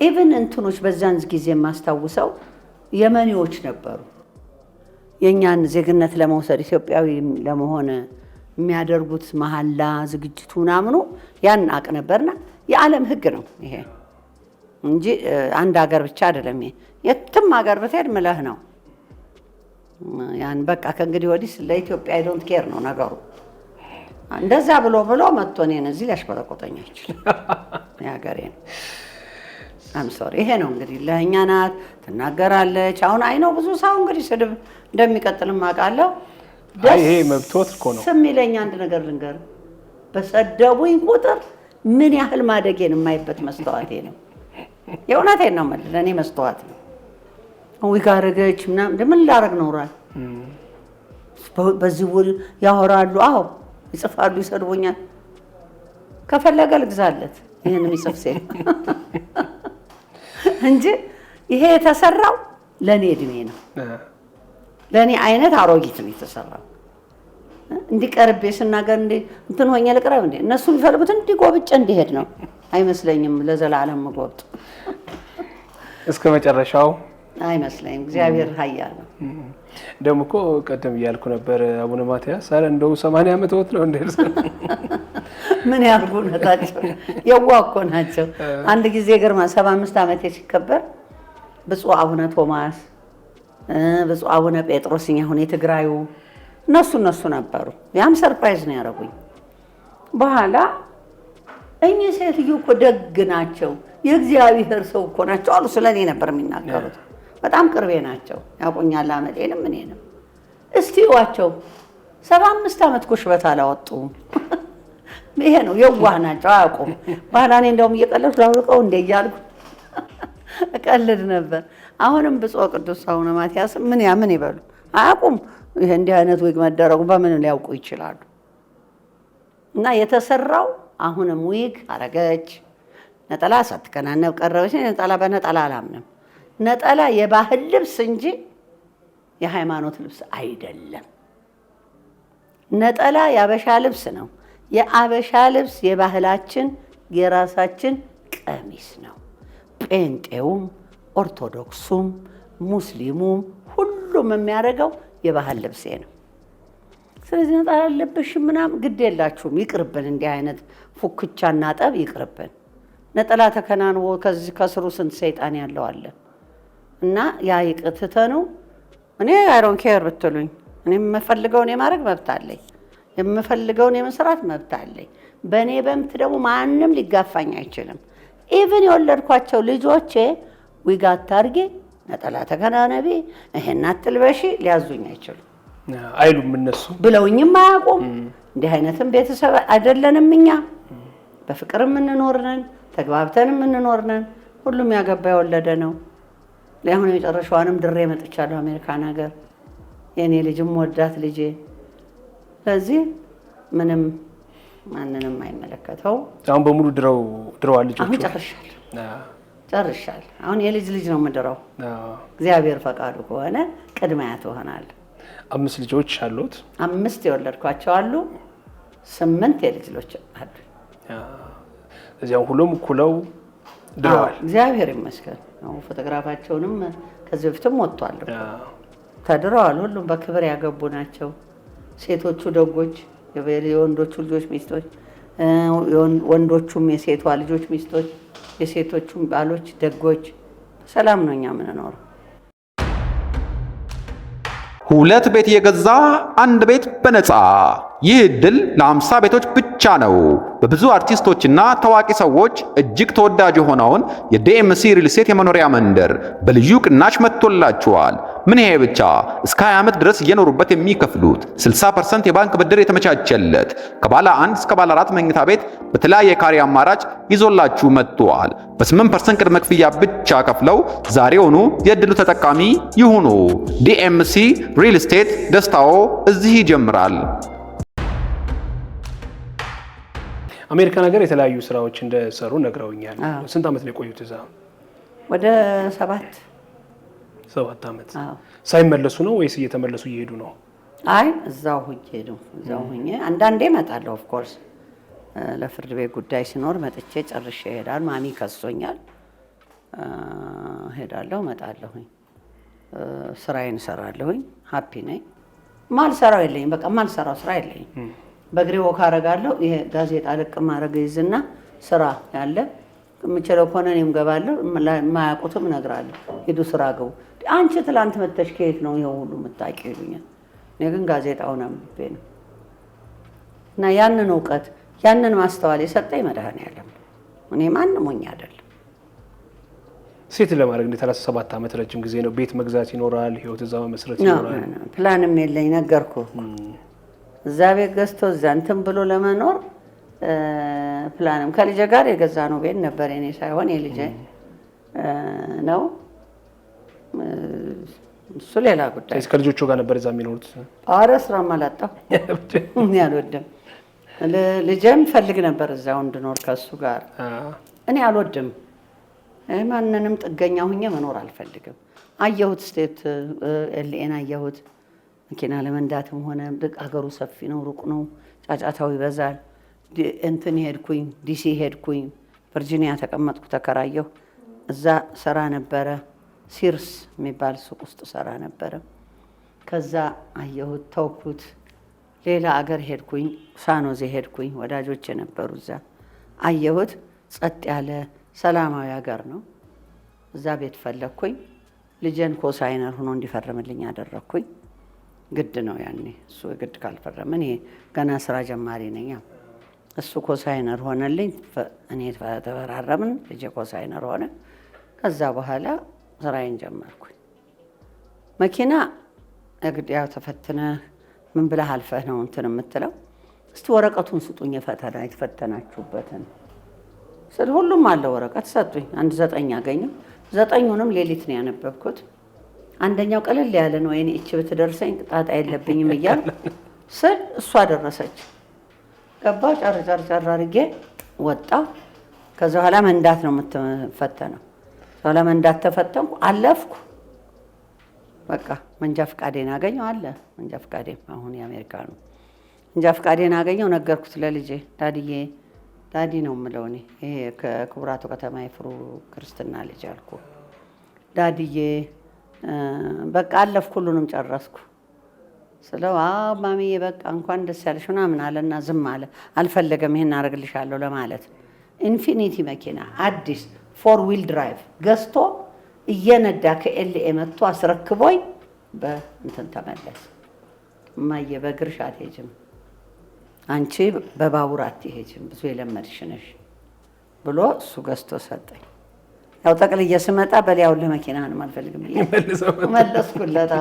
ኢቭን እንትኖች በዛን ጊዜ የማስታውሰው የመኒዎች ነበሩ። የእኛን ዜግነት ለመውሰድ ኢትዮጵያዊ ለመሆን የሚያደርጉት መሐላ ዝግጅቱ ምናምኑ ያን አቅ ነበርና የዓለም ሕግ ነው ይሄ እንጂ አንድ ሀገር ብቻ አይደለም። ይሄ የትም ሀገር ብትሄድ ምለህ ነው። ያን በቃ ከእንግዲህ ወዲህ ለኢትዮጵያ አይ ዶንት ኬር ነው ነገሩ። እንደዛ ብሎ መጥቶ እኔን እዚህ ሊያሽቆጠቆጠኝ አይችልም። የሀገሬ ነው። አም ሶሪ። ይሄ ነው እንግዲህ ለእኛ ናት ትናገራለች። አሁን አይ ነው ብዙ ሰው እንግዲህ ስድብ እንደሚቀጥልም አውቃለሁ። ይሄ መብቶት እኮ ነው። ስም ይለኝ አንድ ነገር ልንገር፣ በሰደቡኝ ቁጥር ምን ያህል ማደጌን የማይበት መስተዋቴ ነው። የእውነቴን ነው የምልህ፣ ለእኔ መስተዋት ነው። ዊግ አደረገች ምናምን ምን ላደርግ ኖሯል። በዚህ ውል ያወራሉ፣ አዎ ይጽፋሉ፣ ይሰድቡኛል። ከፈለገ ልግዛለት ይህን የሚጽፍ ሴት እንጂ ይሄ የተሰራው ለእኔ እድሜ ነው። ለእኔ አይነት አሮጊት ነው የተሰራው። እንዲቀርቤ ስናገር እንትን ሆኜ ልቅረብ እንዴ? እነሱ የሚፈልጉት እንዲጎብጬ እንዲሄድ ነው አይመስለኝም። ለዘላለም መጎብጥ እስከ መጨረሻው አይመስለኝም። እግዚአብሔር ኃያል ነው። ደግሞ እኮ ቀደም እያልኩ ነበር አቡነ ማትያስ አረ እንደው 80 ዓመት ወት ነው እንደርስ ምን ያርጉ ነታቸው የዋህ እኮ ናቸው። አንድ ጊዜ ግርማ 75 ዓመት ሲከበር ብፁዕ አቡነ ቶማስ ብፁዕ አቡነ ጴጥሮስ አሁን የትግራዩ እነሱ ነበሩ። ያም ሰርፕራይዝ ነው ያደረጉኝ። በኋላ እኚህ ሴትዮ እኮ ደግ ናቸው፣ የእግዚአብሔር ሰው እኮ ናቸው አሉ። ስለኔ ነበር የሚናገሩት። በጣም ቅርቤ ናቸው፣ ያውቁኛል አመጤንም እኔንም። እስቲ ዋቸው 75 ዓመት ኩሽበት አላወጡም። ይሄ ነው የዋህ ናቸው፣ አያውቁም። በኋላ እኔ እንደውም እየቀለድኩ ላውልቀው እንደ እያልኩ እቀልድ ነበር። አሁንም ብፁዕ ቅዱስ አቡነ ማትያስ ምን ይበሉ አያውቁም። ይሄ እንዲህ አይነት ዊግ መደረጉ በምን ሊያውቁ ይችላሉ? እና የተሰራው አሁንም ዊግ አረገች፣ ነጠላ ሳትከናነብ ቀረበች። ነጠላ በነጠላ አላምንም። ነጠላ የባህል ልብስ እንጂ የሃይማኖት ልብስ አይደለም። ነጠላ የአበሻ ልብስ ነው። የአበሻ ልብስ የባህላችን የራሳችን ቀሚስ ነው። ጴንጤውም ኦርቶዶክሱም ሙስሊሙም ሁሉም የሚያደርገው የባህል ልብሴ ነው። ስለዚህ ነጠላ አለብሽ ምናምን ግድ የላችሁም፣ ይቅርብን። እንዲህ አይነት ፉክቻና ጠብ ይቅርብን። ነጠላ ተከናንቦ ከዚህ ከስሩ ስንት ሰይጣን ያለው አለ እና ያ ይቅትተኑ። እኔ አይሮን ኬር ብትሉኝ እኔ የምፈልገውን የማድረግ መብት አለኝ፣ የምፈልገውን የመስራት መብት አለኝ። በእኔ በምት ደግሞ ማንም ሊጋፋኝ አይችልም። ኢቭን የወለድኳቸው ልጆቼ ዊግ አታርጊ፣ ነጠላ ተከናነቢ፣ ይሄን አትልበሺ ሊያዙኝ አይችሉም። አይሉም እነሱ ብለውኝም አያውቁም። እንዲህ አይነትም ቤተሰብ አይደለንም እኛ። በፍቅር የምንኖር ነን፣ ተግባብተን የምንኖር ነን። ሁሉም ያገባ የወለደ ነው። ለአሁን የመጨረሻዋንም ድሬ መጥቻለሁ አሜሪካን ሀገር፣ የእኔ ልጅም ወዳት ልጄ። ስለዚህ ምንም ማንንም አይመለከተው። አሁን በሙሉ ድረዋል ልጆቹ። አሁን ጨርሻለሁ። አሁን የልጅ ልጅ ነው የምድረው። እግዚአብሔር ፈቃዱ ከሆነ ቅድሚያ ትሆናል። 5 ልጆች አሉት። 5 የወለድኳቸው አሉ። 8 የልጅ ልጆች አሉ። እዚያው ሁሉም ኩለው ድረዋል። እግዚአብሔር ይመስገን። ፎቶግራፋቸውንም ከዚህ በፊትም ወጥቷል። ተድረዋል። ሁሉም በክብር ያገቡ ናቸው። ሴቶቹ ደጎች፣ የወንዶቹ ልጆች ሚስቶች፣ ወንዶቹም የሴቷ ልጆች ሚስቶች፣ የሴቶቹም ባሎች ደጎች። ሰላም ነው እኛ የምንኖረው። 2 ቤት የገዛ 1 ቤት በነፃ። ይህ ዕድል ለ50 ቤቶች ብቻ ነው። በብዙ አርቲስቶችና ታዋቂ ሰዎች እጅግ ተወዳጅ የሆነውን የዲኤምሲ ሪል ስቴት የመኖሪያ መንደር በልዩ ቅናሽ መጥቶላችኋል። ምን ይሄ ብቻ! እስከ 20 ዓመት ድረስ እየኖሩበት የሚከፍሉት 60% የባንክ ብድር የተመቻቸለት ከባለ 1 እስከ ባለ 4 መኝታ ቤት በተለያየ ካሬ አማራጭ ይዞላችሁ መጥቷል። በ8% ቅድመ ክፍያ ብቻ ከፍለው ዛሬውኑ የዕድሉ ተጠቃሚ ይሁኑ። ዲኤምሲ ሪል ስቴት፣ ደስታዎ እዚህ ይጀምራል። አሜሪካ ነገር የተለያዩ ስራዎች እንደሰሩ ነግረውኛል። ስንት ዓመት ነው የቆዩት እዛ? ወደ 7 ዓመት። ሳይመለሱ ነው ወይስ እየተመለሱ እየሄዱ ነው? አይ እዛው ሁኜ አንዳንዴ እመጣለሁ። ኦፍ ኮርስ ለፍርድ ቤት ጉዳይ ሲኖር መጥቼ ጨርሼ እሄዳለሁ። ማሚ ከሶኛል፣ ሄዳለሁ፣ እመጣለሁኝ፣ ስራዬን እሰራለሁኝ። ሀፒ ነኝ። ማልሰራው የለኝም። በቃ ማልሰራው ስራ የለኝም። በእግሬ ወክ አደርጋለሁ። ይሄ ጋዜጣ ልቅ ማድረግ ይዝና ስራ ያለ የምችለው ከሆነ እኔም ገባለሁ። የማያውቁትም እነግራለሁ፣ ሂዱ ስራ ግቡ። አንቺ ትላንት መተሽ ከየት ነው ይኸው ሁሉ የምታውቂው ይሉኛል። እኔ ግን ጋዜጣውን አንብቤ ነው። እና ያንን እውቀት ያንን ማስተዋል የሰጠኝ መድኃኔዓለም ነው። እኔ ማንም ሆኜ አይደለም። ሴት ለማድረግ እንደ 37 ዓመት ረጅም ጊዜ ነው። ቤት መግዛት ይኖራል፣ ህይወት እዛ መመስረት ይኖራል። ፕላንም የለኝ ነገርኩህ። እዛ ቤት ገዝቶ እዛ እንትን ብሎ ለመኖር ፕላንም ከልጄ ጋር የገዛ ነው ቤት ነበር። የኔ ሳይሆን የልጄ ነው። እሱ ሌላ ጉዳይ። ከልጆቹ ጋር ነበር እዛ የሚኖሩት? ኧረ ስራም አላጣሁ። እኔ አልወድም። ልጄም ፈልግ ነበር እዛው እንድኖር ከእሱ ጋር። እኔ አልወድም። ማንንም ጥገኛ ሁኜ መኖር አልፈልግም። አየሁት፣ ስቴት ኤልኤን አየሁት። መኪና ለመንዳትም ሆነ አገሩ ሰፊ ነው፣ ሩቅ ነው፣ ጫጫታው ይበዛል። እንትን ሄድኩኝ፣ ዲሲ ሄድኩኝ፣ ቨርጂኒያ ተቀመጥኩ፣ ተከራየሁ። እዛ ሰራ ነበረ፣ ሲርስ የሚባል ሱቅ ውስጥ ሰራ ነበረ። ከዛ አየሁት፣ ተውኩት። ሌላ አገር ሄድኩኝ፣ ሳኖዜ ሄድኩኝ፣ ወዳጆች የነበሩ እዛ አየሁት። ጸጥ ያለ ሰላማዊ ሀገር ነው። እዛ ቤት ፈለግኩኝ። ልጄን ኮሳይነር ሆኖ እንዲፈርምልኝ አደረግኩኝ። ግድ ነው ያኔ። እሱ ግድ ካልፈረመ እኔ ገና ስራ ጀማሪ ነኝ። እሱ ኮሳይነር ሆነልኝ፣ እኔ ተፈራረምን፣ ልጄ ኮሳይነር ሆነ። ከዛ በኋላ ስራዬን ጀመርኩኝ። መኪና እግድ ያው ተፈትነህ ምን ብለህ አልፈህ ነው እንትን የምትለው። እስቲ ወረቀቱን ስጡኝ የፈተና የተፈተናችሁበትን ስል ሁሉም አለ ወረቀት ሰጡኝ። 9 አገኘሁ። 9ኙንም ሌሊት ነው ያነበብኩት። አንደኛው ቀለል ያለ ነው። እኔ እቺ ብትደርሰኝ ጣጣ የለብኝም እያልኩ ስል እሷ ደረሰች። ገባሁ፣ ጨር አድርጌ ወጣሁ። ከዛ በኋላ መንዳት ነው የምትፈተነው። በኋላ መንዳት ተፈተንኩ፣ አለፍኩ። በቃ መንጃ ፈቃዴን አገኘሁ አለ። መንጃ ፈቃዴም አሁን የአሜሪካ ነው። መንጃ ፈቃዴን አገኘሁ፣ ነገርኩት ለልጄ። ዳዲ ነው የምለው እኔ። ይሄ ከክቡራቱ ከተማ የፍሩ ክርስትና ልጅ አልኩ። ዳዲዬ በቃ አለፍኩ፣ ሁሉንም ጨረስኩ ስለው ማሚዬ በቃ እንኳን ደስ ያለሽ ምናምን አለና ዝም አለ። አልፈለገም ይሄን አደርግልሻለሁ ለማለት። ኢንፊኒቲ መኪና አዲስ 4 ዊል ድራይቭ ገዝቶ እየነዳ ከኤልኤ መጥቶ አስረክቦኝ በእንትን ተመለስ። እማዬ በእግርሽ አትሄጂም፣ አንቺ በባቡር አትሄጂም፣ ብዙ የለመድሽ ነሽ ብሎ እሱ ገዝቶ ሰጠኝ። ያው ጠቅልዬ ስመጣ በሊያው ለመኪናህን አልፈልግም ብዬ መለስኩለት።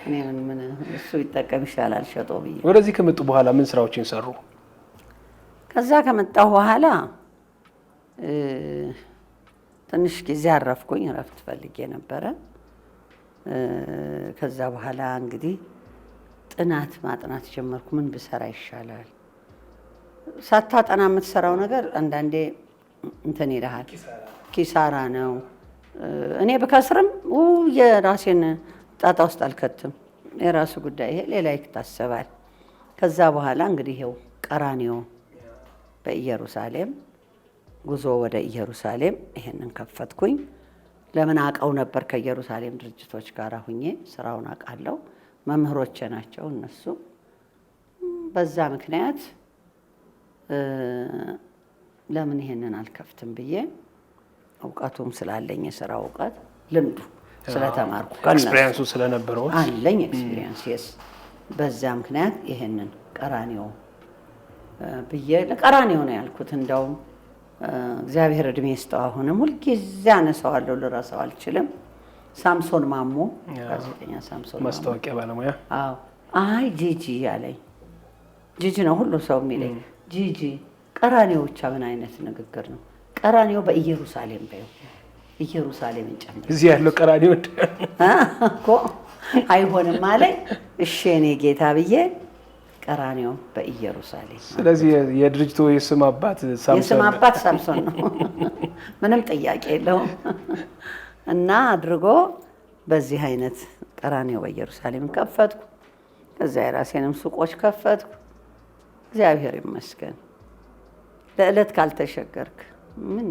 እኔ ምን እሱ ይጠቀም ይሻላል ሸጦ ብዬ። ወደዚህ ከመጡ በኋላ ምን ስራዎችን ሰሩ? ከዛ ከመጣሁ በኋላ ትንሽ ጊዜ አረፍኩኝ። እረፍት ፈልጌ ነበረ። ከዛ በኋላ እንግዲህ ጥናት ማጥናት ጀመርኩ። ምን ብሰራ ይሻላል? ሳታጠና የምትሰራው ነገር አንዳንዴ እንትን ይልሃል፣ ኪሳራ ነው። እኔ ብከስርም የራሴን ጣጣ ውስጥ አልከትም። የራሱ ጉዳይ፣ ይሄ ሌላ ይታሰባል። ከዛ በኋላ እንግዲህ ይኸው ቀራኒዮ በኢየሩሳሌም ጉዞ ወደ ኢየሩሳሌም ይሄንን ከፈትኩኝ። ለምን አውቀው ነበር ከኢየሩሳሌም ድርጅቶች ጋር ሁኜ ስራውን አውቃለሁ። መምህሮቼ ናቸው እነሱ። በዛ ምክንያት ለምን ይሄንን አልከፍትም ብዬ እውቀቱም ስላለኝ የስራ እውቀት ልምዱ ስለተማርኩ ኤክስፒሪየንሱ ስለነበረው አለኝ ኤክስፒሪየንስ የስ በዛ ምክንያት ይሄንን ቀራኒዮ ብዬ ለቀራኒዮ ነው ያልኩት። እንደውም እግዚአብሔር እድሜ ይስጠው። አሁንም ሁልጊዜ አነሳዋለሁ፣ ልረሳው አልችልም። ሳምሶን ማሞ ጋዜጠኛ ሳምሶን ማሞ ማስታወቂያ ባለሙያ። አዎ አይ ጂጂ ያለኝ ጂጂ ነው ሁሉ ሰው የሚለኝ ጂጂ ቀራኒዮ ብቻ ምን አይነት ንግግር ነው? ቀራኒዮ በኢየሩሳሌም በይው ኢየሩሳሌምን ጨምር እዚህ ያለው ቀራኒዮ እኮ አይሆንም አለኝ። እሺ እኔ ጌታ ብዬ ቀራኒዮ በኢየሩሳሌም። ስለዚህ የድርጅቱ የስም አባት ሳምሶን ነው። ምንም ጥያቄ የለውም። እና አድርጎ በዚህ አይነት ቀራኒዮ በኢየሩሳሌም ከፈትኩ። ከዛ የራሴንም ሱቆች ከፈትኩ። እግዚአብሔር ይመስገን። ለዕለት ካልተሸገርክ ምን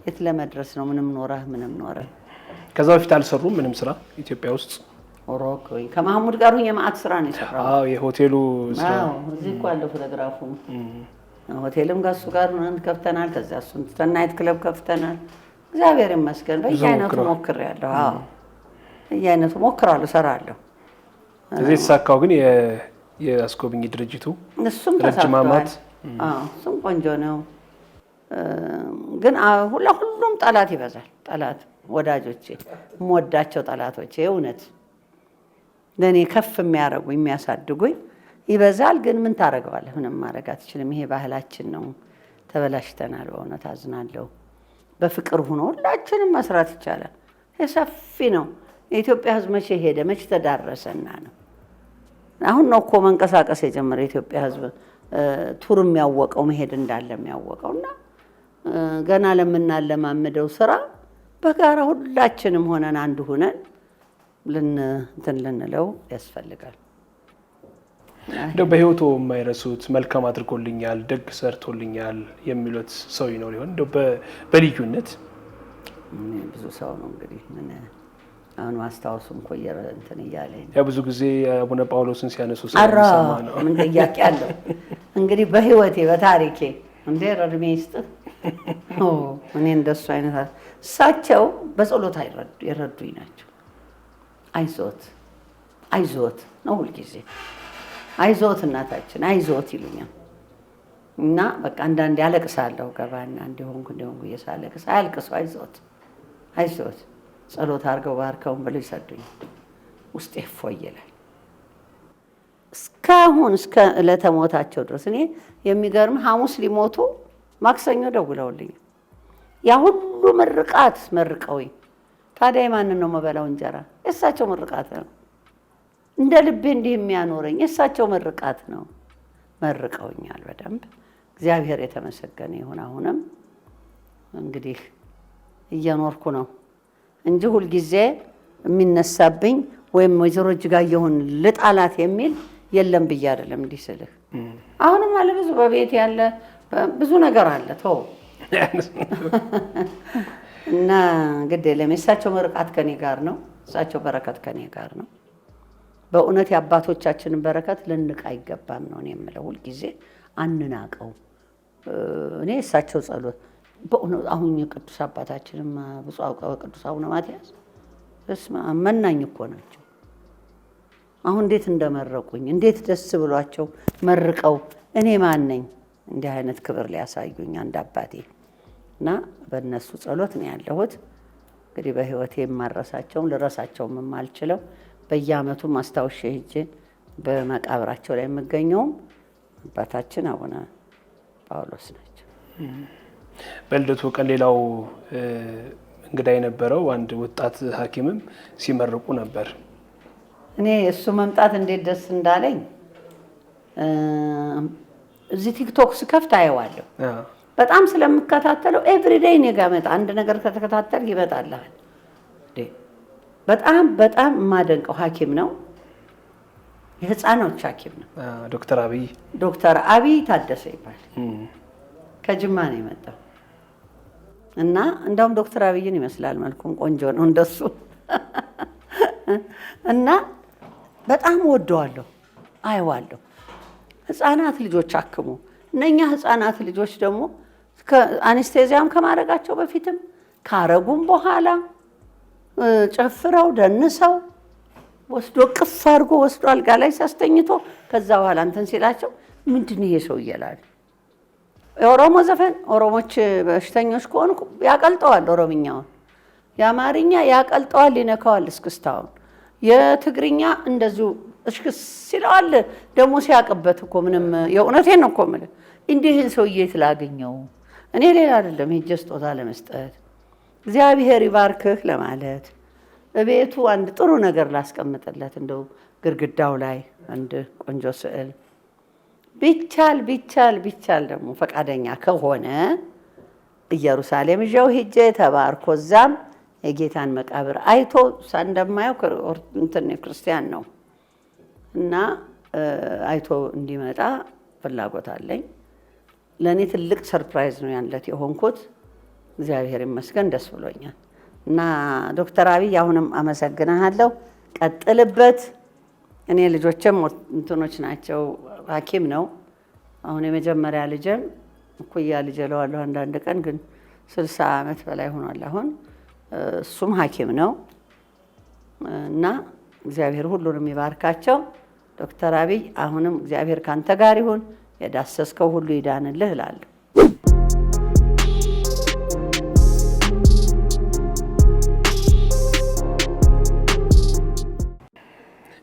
የት ለመድረስ ነው? ምንም ኖረህ ምንም ኖረ። ከዛ በፊት አልሰሩም ምንም ስራ ኢትዮጵያ ውስጥ? ኦሮክ ወይ ከማህሙድ ጋር ሁኜ የማዕት ስራ ነው የሰራው። አዎ የሆቴሉ ስራ። አዎ እዚህ እኮ አለ ፎቶግራፉ። ሆቴልም ጋር እሱ ጋር ሆነን ከፍተናል። ከዛ እሱን ናይት ክለብ ከፍተናል። እግዚአብሔር ይመስገን በየአይነቱ ሞክሬያለሁ። አዎ በየአይነቱ ሞክራለሁ፣ እሰራለሁ። እዚህ የተሳካው ግን የአስጎብኚ ድርጅቱ እሱም ተሳክቷል። አዎ እሱም ቆንጆ ነው። ግን ሁሉም ጠላት ይበዛል። ጠላት ወዳጆቼ፣ የምወዳቸው ጠላቶቼ እውነት ለእኔ ከፍ የሚያደርጉኝ የሚያሳድጉኝ ይበዛል። ግን ምን ታደርገዋለህ? ምንም ማድረግ አትችልም። ይሄ ባህላችን ነው። ተበላሽተናል። በእውነት አዝናለሁ። በፍቅር ሆኖ ሁላችንም መስራት ይቻላል። ሰፊ ነው። የኢትዮጵያ ሕዝብ መቼ ሄደ? መቼ ተዳረሰና ነው? አሁን ነው እኮ መንቀሳቀስ የጀመረ የኢትዮጵያ ሕዝብ ቱር የሚያወቀው መሄድ እንዳለ የሚያወቀው እና ገና ለምናለማምደው ስራ በጋራ ሁላችንም ሆነን አንድ ሆነን ልንለው ያስፈልጋል። እንደው በህይወቱ የማይረሱት መልካም አድርጎልኛል፣ ደግ ሰርቶልኛል የሚሉት ሰው ይኖር ይሆን? እንደው በልዩነት ብዙ ሰው ነው እንግዲህ ምን አሁን ማስታወሱም እኮ እንትን እያለኝ ያ ብዙ ጊዜ አቡነ ጳውሎስን ሲያነሱ ስለምሰማ ነው። ምን ጥያቄ አለው እንግዲህ በህይወቴ በታሪኬ እንዴ ረድሜ ይስጥህ። እኔ እንደሱ አይነት እሳቸው በጸሎት የረዱኝ ናቸው። አይዞት አይዞት ነው ሁልጊዜ አይዞት እናታችን አይዞት ይሉኛል። እና በቃ አንዳንዴ ያለቅሳለሁ ገባና እንዲሆንኩ እየሳለቅስ አያልቅሱ አይዞት አይዞት ጸሎት አድርገው ባርከውን ብለው ይሰዱኝ። ውስጤ እፎይ ይላል። እስካሁን እስከ ዕለተ ሞታቸው ድረስ እኔ የሚገርም ሐሙስ ሊሞቱ ማክሰኞ ደውለውልኝ ያ ሁሉ ምርቃት መርቀውኝ፣ ታዲያ የማንን ነው መበላው እንጀራ? የእሳቸው ምርቃት ነው። እንደ ልቤ እንዲህ የሚያኖረኝ የእሳቸው ምርቃት ነው። መርቀውኛል በደንብ። እግዚአብሔር የተመሰገነ ይሁን። አሁንም እንግዲህ እየኖርኩ ነው እንጂ ሁልጊዜ የሚነሳብኝ ወይም ወይዘሮ እጅጋየሁን ልጣላት የሚል የለም ብዬ አይደለም እንዲህ ስልህ። አሁንም አለ ብዙ በቤት ያለ ብዙ ነገር አለ ተው እና ግድ የለም። የእሳቸው ምርቃት ከኔ ጋር ነው። እሳቸው በረከት ከኔ ጋር ነው። በእውነት የአባቶቻችንን በረከት ልንቅ አይገባም ነው እኔ የምለው። ሁልጊዜ አንናቀው። እኔ እሳቸው ጸሎት በእውነት አሁን የቅዱስ አባታችንም ብፁዕ ቅዱስ አቡነ ማትያስ መናኝ እኮ ናቸው። አሁን እንዴት እንደመረቁኝ እንዴት ደስ ብሏቸው መርቀው እኔ ማን ነኝ እንዲህ አይነት ክብር ሊያሳዩኝ አንድ አባቴ እና በእነሱ ጸሎት ነው ያለሁት። እንግዲህ በህይወቴ የማረሳቸውም ልረሳቸውም የማልችለው በየዓመቱ ማስታወሻ ሄጄ በመቃብራቸው ላይ የምገኘውም አባታችን አቡነ ጳውሎስ ናቸው። በልደቱ ቀን ሌላው እንግዳ የነበረው አንድ ወጣት ሐኪምም ሲመርቁ ነበር። እኔ እሱ መምጣት እንዴት ደስ እንዳለኝ እዚህ ቲክቶክ ስከፍት አየዋለሁ። በጣም ስለምከታተለው ኤቭሪዴይ እኔ ጋር መጣ። አንድ ነገር ከተከታተል ይመጣልሃል። በጣም በጣም የማደንቀው ሐኪም ነው። የህፃኖች ሐኪም ነው። ዶክተር አብይ ታደሰ ይባላል። ከጅማ ነው የመጣው እና እንደውም ዶክተር አብይን ይመስላል፣ መልኩም ቆንጆ ነው እንደሱ እና በጣም ወደዋለሁ፣ አይዋለሁ። ህፃናት ልጆች አክሙ። እነኛ ህፃናት ልጆች ደግሞ አኔስቴዚያም ከማድረጋቸው በፊትም ካረጉም በኋላ ጨፍረው ደንሰው ወስዶ ቅፍ አድርጎ ወስዶ አልጋ ላይ ሲያስተኝቶ ከዛ በኋላ እንትን ሲላቸው ምንድን ይሄ ሰው እየላሉ የኦሮሞ ዘፈን ኦሮሞች በሽተኞች ከሆኑ ያቀልጠዋል፣ ኦሮምኛውን የአማርኛ ያቀልጠዋል፣ ይነካዋል እስክስታውን። የትግርኛ እንደዚሁ እሽክስ ሲለዋል። ደግሞ ሲያቅበት እኮ ምንም የእውነቴን ነው እኮ የምልህ እንዲህን ሰውዬ ስላገኘው እኔ ሌላ አይደለም ሄጄ ስጦታ ለመስጠት እግዚአብሔር ይባርክህ ለማለት ቤቱ አንድ ጥሩ ነገር ላስቀምጥለት እንደው ግድግዳው ላይ አንድ ቆንጆ ስዕል ቢቻል ደግሞ ፈቃደኛ ከሆነ ኢየሩሳሌም ይዤው ሄጄ ተባርኮ እዛም የጌታን መቃብር አይቶ እንደማየው እንትን ክርስቲያን ነው እና አይቶ እንዲመጣ ፍላጎት አለኝ። ለእኔ ትልቅ ሰርፕራይዝ ነው ያለት የሆንኩት። እግዚአብሔር ይመስገን ደስ ብሎኛል። እና ዶክተር አብይ አሁንም አመሰግናለሁ፣ ቀጥልበት። እኔ ልጆችም እንትኖች ናቸው፣ ሐኪም ነው። አሁን የመጀመሪያ ልጅም እኩያ ልጅ እለዋለሁ አንዳንድ ቀን ግን 60 ዓመት በላይ ሆኗል አሁን። እሱም ሐኪም ነው እና እግዚአብሔር ሁሉንም ይባርካቸው። ዶክተር አብይ አሁንም እግዚአብሔር ካንተ ጋር ይሁን፣ የዳሰስከው ሁሉ ይዳንልህ እላለሁ።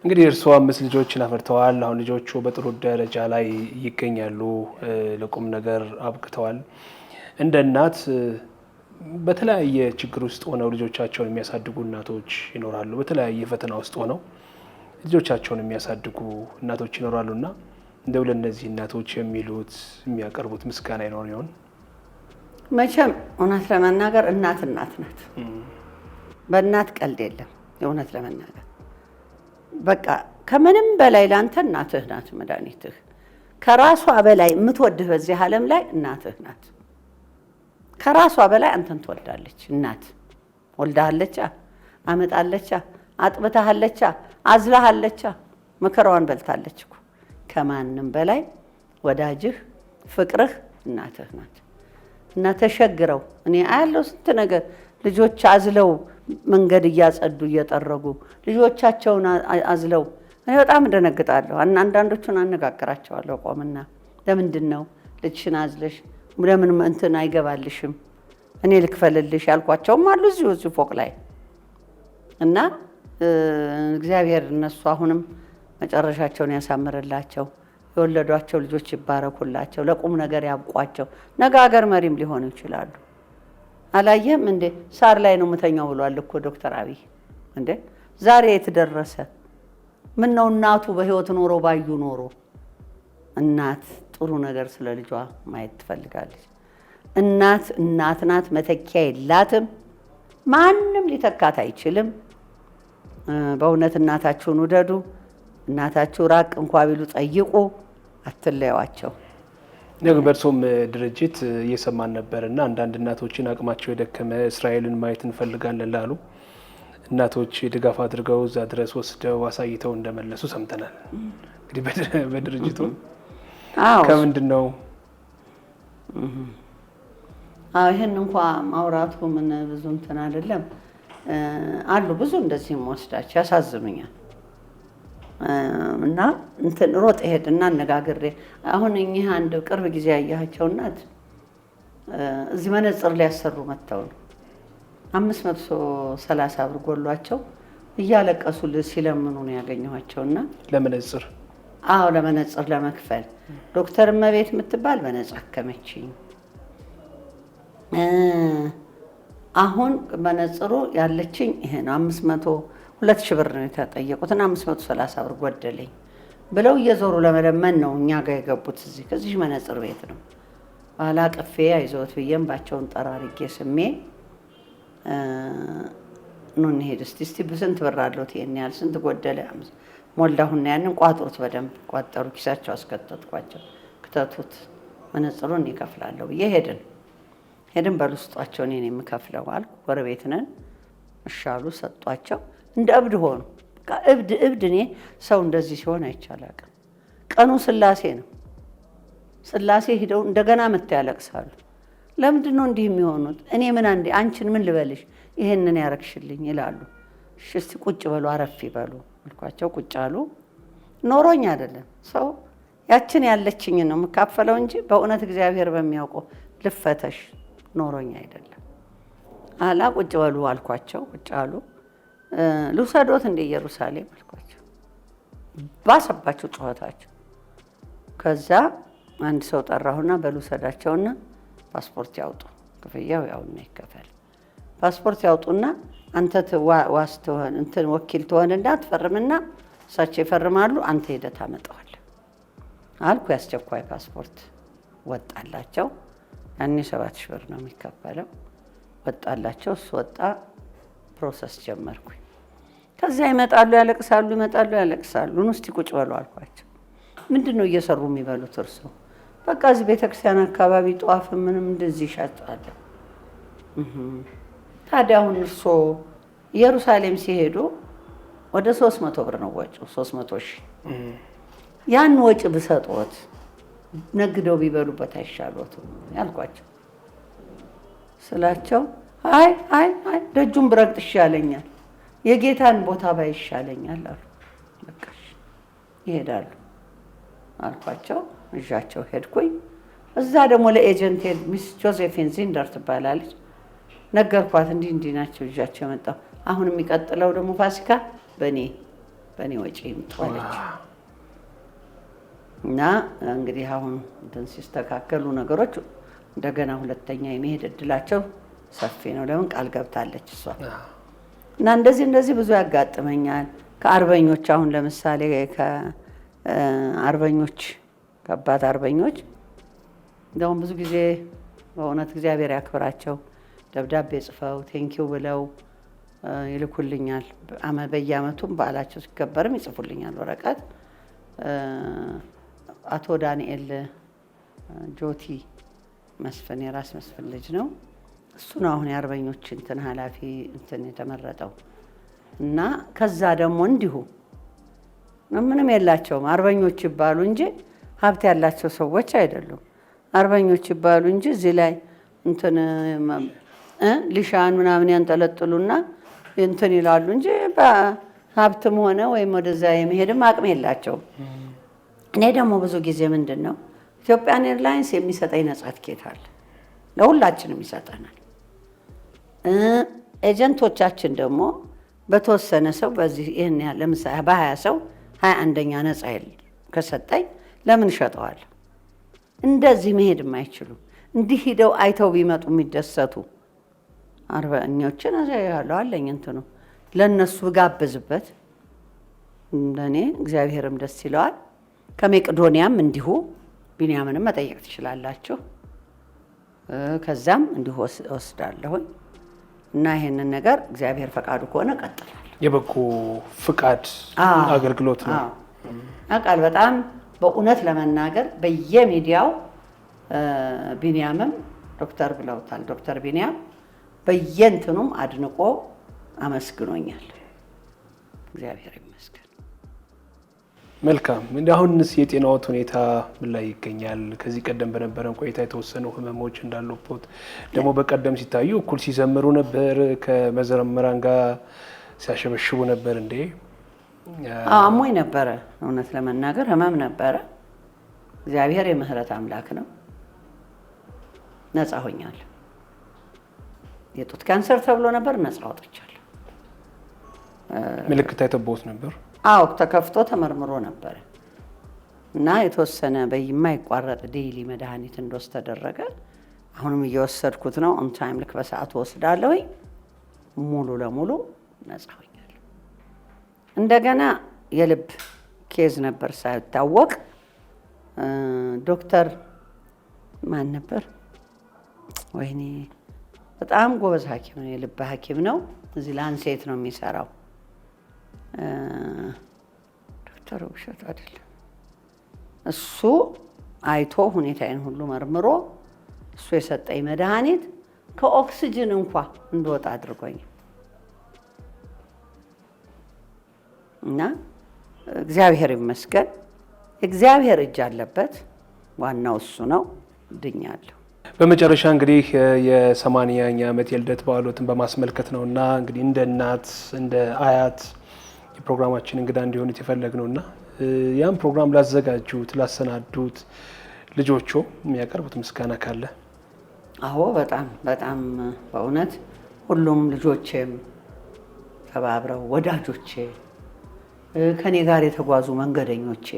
እንግዲህ እርስዎ 5 ልጆችን አፍርተዋል። አሁን ልጆቹ በጥሩ ደረጃ ላይ ይገኛሉ፣ ለቁም ነገር አብቅተዋል። እንደ እናት በተለያየ ችግር ውስጥ ሆነው ልጆቻቸውን የሚያሳድጉ እናቶች ይኖራሉ። በተለያየ ፈተና ውስጥ ሆነው ልጆቻቸውን የሚያሳድጉ እናቶች ይኖራሉና እንደው ለእነዚህ እናቶች የሚሉት የሚያቀርቡት ምስጋና ይኖር ይሆን? መቼም እውነት ለመናገር እናት ናት። በእናት ቀልድ የለም። የእውነት ለመናገር በቃ ከምንም በላይ ላንተ እናትህ ናት መድኃኒትህ። ከራሷ በላይ የምትወድህ በዚህ ዓለም ላይ እናትህ ናት። ከራሷ በላይ አንተን ትወዳለች። እናት ወልዳለቻ፣ አመጣለቻ፣ አጥብታለቻ፣ አዝላሃለቻ፣ መከራዋን በልታለች እኮ። ከማንም በላይ ወዳጅህ ፍቅርህ እናትህ ናት። እና ተሸግረው እኔ አያለው ስንት ነገር ልጆች አዝለው መንገድ እያጸዱ እየጠረጉ ልጆቻቸውን አዝለው እኔ በጣም እንደነግጣለሁ። አንዳንዶቹን አነጋግራቸዋለሁ ቆምና ለምንድን ነው ልጅሽን አዝለሽ ለምን እንትን አይገባልሽም እኔ ልክፈልልሽ ያልኳቸውም አሉ እዚሁ ፎቅ ላይ። እና እግዚአብሔር እነሱ አሁንም መጨረሻቸውን ያሳምርላቸው፣ የወለዷቸው ልጆች ይባረኩላቸው፣ ለቁም ነገር ያብቋቸው። ነገ ሀገር መሪም ሊሆኑ ይችላሉ። አላየም እንዴ ሳር ላይ ነው የምተኛው ብሏል እኮ ዶክተር አብይ። እንዴ ዛሬ የተደረሰ ምን ነው እናቱ በህይወት ኖሮ ባዩ ኖሮ። እናት ጥሩ ነገር ስለ ልጇ ማየት ትፈልጋለች። እናት ናት፣ መተኪያ የላትም። ማንም ሊተካት አይችልም። በእውነት እናታችሁን ውደዱ። እናታችሁ ራቅ እንኳ ቢሉ ጠይቁ፣ አትለያዋቸው። በእርሶም ድርጅት እየሰማን ነበርና አንዳንድ እናቶችን አቅማቸው የደከመ እስራኤልን ማየት እንፈልጋለን ላሉ እናቶች ድጋፍ አድርገው እዛ ድረስ ወስደው አሳይተው እንደመለሱ ሰምተናል። እንግዲህ በድርጅቱ ከምንድን ነው ይህን እንኳ ማውራቱ ምን ብዙ እንትን አይደለም። አሉ ብዙ እንደዚህ ወስዳቸው ያሳዝኑኛል። እና እንትን ሮጥ ሄድና አነጋግሬ አሁን እኚህ አንድ ቅርብ ጊዜ ያያቸው እናት እዚህ መነጽር ሊያሰሩ መጥተው ነው 530 ብር ጎሏቸው እያለቀሱ ሲለምኑ ነው ያገኘኋቸውና ለመነጽር ለመነጽር ለመክፈል ዶክተር እመቤት የምትባል በነጻ አከመችኝ። አሁን መነጽሩ ያለችኝ ይሄ ነው 2,000 ብር ነው የተጠየቁትና 530 ብር ጎደለኝ ብለው እየዞሩ ለመለመን ነው እኛ ጋር የገቡት። ከዚህ መነጽር ቤት ነው ኋላ ቅፌ አይዞት ብዬም ባቸውን ጠራርጌ ስሜ ኑ እንሄድ እስቲ በስንት ብር አለዎት ይሄን ያህል ስንት ጎደለ ሞላሁና ያንን ቋጥሩት፣ በደንብ ቋጠሩ። ኪሳቸው አስከተትኳቸው። ክተቱት፣ መነጽሩን ይከፍላለሁ ብዬ ሄድን። በሉ ስጧቸው፣ እኔ ነኝ የምከፍለው አልኩ። ጎረቤት ነን። እሻሉ ሰጧቸው። እንደ እብድ ሆኑ። በቃ እብድ። እኔ ሰው እንደዚህ ሲሆን አይቻላቅም። ቀኑ ስላሴ ነው። ስላሴ ሂደው እንደገና መጥተው ያለቅሳሉ። ለምንድን ነው እንዲህ የሚሆኑት? እኔ አንቺን ምን ልበልሽ ይሄንን ያረግሽልኝ ይላሉ። እሺ እስቲ ቁጭ በሉ አረፍ ይበሉ አልኳቸው። ቁጭ አሉ። ኖሮኝ አይደለም ሰው ያችን ያለችኝን ነው የምካፈለው እንጂ በእውነት እግዚአብሔር በሚያውቀው ልፈተሽ ኖሮኝ አይደለም። አላ ቁጭ በሉ አልኳቸው። ቁጭ አሉ። ልውሰዶት እንደ ኢየሩሳሌም አልኳቸው። ባሰባቸው ጩኸታቸው። ከዛ አንድ ሰው ጠራሁና በልውሰዳቸውና ፓስፖርት ያውጡ፣ ክፍያው ያውና ይከፈል። ፓስፖርት ያውጡና አንተ ዋስ ትሆን እንትን ወኪል ትሆንና ትፈርምና እሳቸው ይፈርማሉ፣ አንተ ሄደህ ታመጣዋለህ አልኩ። ያስቸኳይ ፓስፖርት ወጣላቸው። ያኔ 7,000 ብር ነው የሚከፈለው። ወጣላቸው። እሱ ወጣ። ፕሮሰስ ጀመርኩኝ። ከዛ ይመጣሉ፣ ያለቅሳሉ፣ ይመጣሉ፣ ያለቅሳሉ። እስቲ ቁጭ በሉ አልኳቸው። ምንድን ነው እየሰሩ የሚበሉት እርሶ? በቃ እዚህ ቤተክርስቲያን አካባቢ ጧፍ ምንም እንደዚህ ይሻጣል። ታዲያ አሁን እርሶ ኢየሩሳሌም ሲሄዱ ወደ 300 ብር ነው ወጪው፣ 300,000 ያን ወጪ ብሰጦት ነግደው ቢበሉበት አይሻሎትም ያልኳቸው ስላቸው፣ አይ ደጁን ብረግጥ ይሻለኛል፣ የጌታን ቦታ ባይ ይሻለኛል አሉ። በቃ ይሄዳሉ አልኳቸው። እዣቸው ሄድኩኝ። እዛ ደግሞ ለኤጀንት ሚስ ጆሴፊን ዚንደር ትባላለች። ነገርኳት፣ እንዲህ ናቸው እዣቸው የመጣው። አሁን የሚቀጥለው ደግሞ ፋሲካ በእኔ ወጪ ይምጣለች። እና እንግዲህ አሁን እንትን ሲስተካከሉ ነገሮች እንደገና ሁለተኛ የመሄድ እድላቸው ሰፊ ነው። ለምን ቃል ገብታለች እሷ። እና እንደዚህ ብዙ ያጋጥመኛል ከአርበኞች። አሁን ለምሳሌ ከአርበኞች ከአባት አርበኞች እንደውም ብዙ ጊዜ በእውነት እግዚአብሔር ያክብራቸው ደብዳቤ ጽፈው ቴንኪው ብለው ይልኩልኛል። በየአመቱም በዓላቸው ሲከበርም ይጽፉልኛል ወረቀት። አቶ ዳንኤል ጆቲ መስፍን የራስ መስፍን ልጅ ነው። እሱ ነው አሁን የአርበኞች እንትን ኃላፊ እንትን የተመረጠው። እና ከዛ ደግሞ እንዲሁ ምንም የላቸውም አርበኞች ይባሉ እንጂ ሀብት ያላቸው ሰዎች አይደሉም። አርበኞች ይባሉ እንጂ እዚህ ላይ እንትን ሊሻን ምናምን ያንጠለጥሉና እንትን ይላሉ እንጂ በሀብትም ሆነ ወይም ወደዛ የመሄድም አቅም የላቸውም። እኔ ደግሞ ብዙ ጊዜ ምንድን ነው ኢትዮጵያን ኤርላይንስ የሚሰጠኝ ነጻ ትኬት አለ፣ ለሁላችንም ይሰጠናል። ኤጀንቶቻችን ደግሞ በተወሰነ ሰው በዚህ ይህን ያህል ለምሳሌ በ20 ሰው 21ኛ ነጻ ከሰጠኝ ለምን እሸጠዋል? እንደዚህ መሄድ የማይችሉ እንዲህ ሂደው አይተው ቢመጡ የሚደሰቱ አርበኞችን ያለው አለኝ እንትኑ ለነሱ ጋብዝበት እንደኔ እግዚአብሔርም ደስ ይለዋል። ከመቄዶንያም እንዲሁ ቢንያምንም መጠየቅ ትችላላችሁ። ከዛም እንዲሁ ወስዳለሁኝ እና ይሄንን ነገር እግዚአብሔር ፈቃዱ ከሆነ ቀጥላለሁ። የበጎ ፍቃድ አገልግሎት ነው። አቃል በጣም በእውነት ለመናገር በየሚዲያው ቢንያምም ዶክተር ብለውታል። ዶክተር ቢንያም በየእንትኑም አድንቆ አመስግኖኛል። እግዚአብሔር ይመስገን። መልካም። አሁንስ የጤናዎት ሁኔታ ምን ላይ ይገኛል? ከዚህ ቀደም በነበረን ቆይታ የተወሰኑ ህመሞች እንዳሉበት ደግሞ በቀደም ሲታዩ እኩል ሲዘምሩ ነበር፣ ከመዘምራን ጋር ሲያሸበሽቡ ነበር። እንዴ አሞኝ ነበረ፣ እውነት ለመናገር ህመም ነበረ። እግዚአብሔር የምህረት አምላክ ነው። ነፃ ሆኛለሁ። የጡት ካንሰር ተብሎ ነበር፣ ነፃ ወጥቻለሁ። ምልክት አይተቦት ነበር? አዎ ተከፍቶ ተመርምሮ ነበር እና የተወሰነ በየማይቋረጥ ዴይሊ መድኃኒት እንደወስድ ተደረገ። አሁንም እየወሰድኩት ነው። ኦን ታይም ልክ በሰዓቱ ወስዳለሁ። ሙሉ ለሙሉ ነፃ ሆኛለሁ። እንደገና የልብ ኬዝ ነበር ሳይታወቅ። ዶክተር ማን ነበር? ወይኔ በጣም ጎበዝ ሐኪም ነው፣ የልብ ሐኪም ነው። እዚህ ላንሴት ነው የሚሰራው። ዶክተር ውሸት አይደለም። እሱ አይቶ ሁኔታዬን ሁሉ መርምሮ እሱ የሰጠኝ መድኃኒት ከኦክሲጅን እንኳ እንደወጣ አድርጎኝ እና እግዚአብሔር ይመስገን እግዚአብሔር እጅ አለበት። ዋናው እሱ ነው። ድኛለሁ። በመጨረሻ እንግዲህ የ80ኛ ዓመት የልደት በዓሎትን በማስመልከት ነውና እንግዲህ እንደ እናት እንደ አያት የፕሮግራማችን እንግዳ እንዲሆኑት የፈለግነውና ያን ፕሮግራም ላዘጋጁት ላሰናዱት ልጆቹ የሚያቀርቡት ምስጋና ካለ? አዎ በጣም በጣም በእውነት ሁሉም ልጆቼም ተባብረው ወዳጆቼ ከኔ ጋር የተጓዙ መንገደኞቼ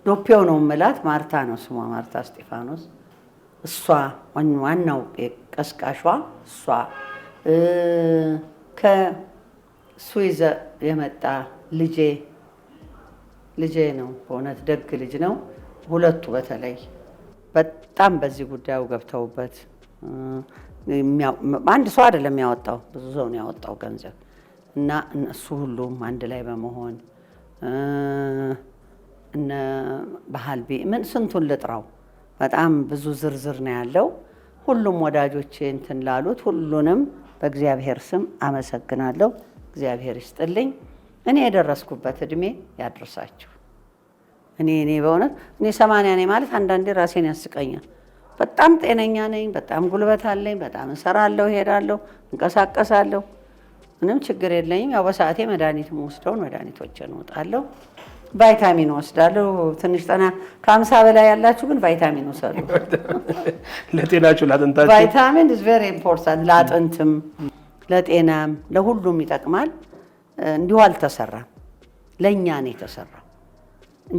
ዶፔው ነው የምላት ማርታ ነው ስሟ፣ ማርታ እስጢፋኖስ። እሷ ዋናው ቀስቃሿ እሷ፣ ከስዊዝ የመጣ ልጄ ነው። በእውነት ደግ ልጅ ነው። ሁለቱ በተለይ በጣም በዚህ ጉዳዩ ገብተውበት፣ አንድ ሰው አይደለም ያወጣው፣ ብዙ ሰው ነው ያወጣው ገንዘብ እና እነሱ ሁሉም አንድ ላይ በመሆን እነ ባህልቤ ምን ስንቱን ልጥራው፣ በጣም ብዙ ዝርዝር ነው ያለው። ሁሉም ወዳጆቼ እንትን ላሉት ሁሉንም በእግዚአብሔር ስም አመሰግናለሁ። እግዚአብሔር ይስጥልኝ። እኔ የደረስኩበት እድሜ ያድርሳችሁ። እኔ በእውነት 80 ነኝ ማለት አንዳንዴ ራሴን ያስቀኛል። በጣም ጤነኛ ነኝ፣ በጣም ጉልበት አለኝ፣ በጣም እሰራለሁ፣ እሄዳለሁ፣ እንቀሳቀሳለሁ፣ ምንም ችግር የለኝም። ያው በሰዓቴ መድኃኒት ወስደውን መድኃኒቶችን እወጣለሁ። ቫይታሚን ወስዳለሁ። ትንሽ ጠና ከ50 በላይ ያላችሁ ግን ቫይታሚን ወሰዱ። ለጤናችሁ ለአጥንታችሁ ቫይታሚን ኢዝ ቬሪ ኢምፖርታንት። ለአጥንትም ለጤናም ለሁሉም ይጠቅማል። እንዲሁ አልተሰራም፣ ለእኛ ነው የተሰራው።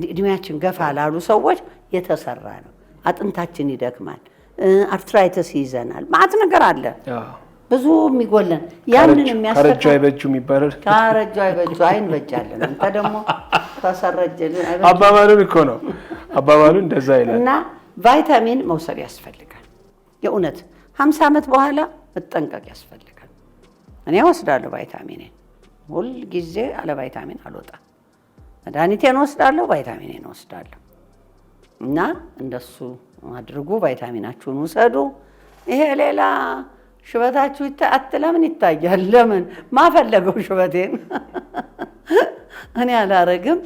እድሜያችን ገፋ ላሉ ሰዎች የተሰራ ነው። አጥንታችን ይደክማል፣ አርትራይተስ ይይዘናል፣ ማዕት ነገር አለ ብዙ የሚጎለን። ያንን የሚያስተካክል ካረጁ አይበጁ የሚባለው ካረጁ አይበጁ አይንበጃለን። አንተ ደግሞ ተሰረጀልን አይበጁ አባባሉን እኮ ነው። አባባሉ እንደዛ ይላል። እና ቫይታሚን መውሰድ ያስፈልጋል። የእውነት 50 ዓመት በኋላ መጠንቀቅ ያስፈልጋል። እኔ ወስዳለሁ ቫይታሚኔን፣ ሁል ጊዜ አለ ቫይታሚን አልወጣም። መድኃኒቴን ወስዳለሁ፣ ቫይታሚኔን ወስዳለሁ። እና እንደሱ አድርጉ፣ ቫይታሚናችሁን ውሰዱ። ይሄ ሌላ ሽበታችሁ ለምን ይታያል? ለምን ማፈለገው ሽበቴን እኔ አላረግም።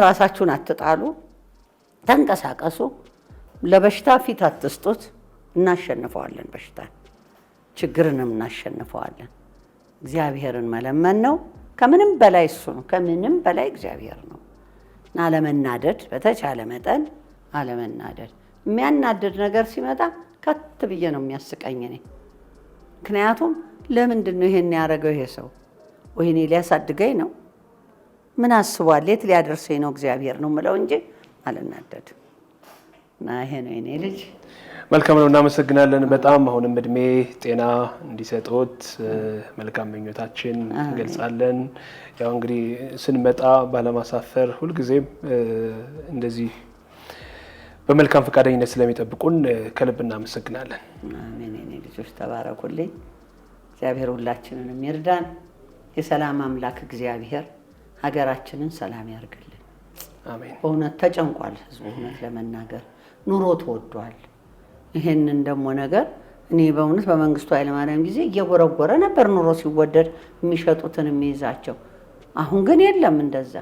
ራሳችሁን አትጣሉ፣ ተንቀሳቀሱ። ለበሽታ ፊት አትስጡት። እናሸንፈዋለን፣ በሽታን ችግርንም እናሸንፈዋለን። እግዚአብሔርን መለመን ነው። ከምንም በላይ እሱ ነው። ከምንም በላይ እግዚአብሔር ነው። እና አለመናደድ፣ በተቻለ መጠን አለመናደድ። የሚያናድድ ነገር ሲመጣ ከት ብዬ ነው የሚያስቀኝ እኔ። ምክንያቱም ለምንድን ነው ይሄን ያደረገው ይሄ ሰው? ወይኔ ሊያሳድገኝ ነው? ምን አስቧል? የት ሊያደርሰኝ ነው? እግዚአብሔር ነው የምለው እንጂ አልናደድም። እና ይሄ ነው የኔ ልጅ። መልካም ነው። እናመሰግናለን በጣም። አሁንም እድሜ ጤና እንዲሰጡት መልካም ምኞታችን እንገልጻለን። ያው እንግዲህ ስንመጣ ባለማሳፈር ሁልጊዜም እንደዚህ በመልካም ፈቃደኝነት ስለሚጠብቁን ከልብ እናመሰግናለን። አሜን። የኔ ልጆች ተባረኩልኝ። እግዚአብሔር ሁላችንንም ይርዳን። የሰላም አምላክ እግዚአብሔር ሀገራችንን ሰላም ያርግልን። አሜን። በእውነት ተጨንቋል ህዝቡ። እውነት ለመናገር ኑሮ ተወዷል። ይሄንን ደግሞ ነገር እኔ በእውነት በመንግስቱ ኃይለማርያም ጊዜ እየጎረጎረ ነበር ኑሮ ሲወደድ የሚሸጡትን የሚይዛቸው። አሁን ግን የለም እንደዛ።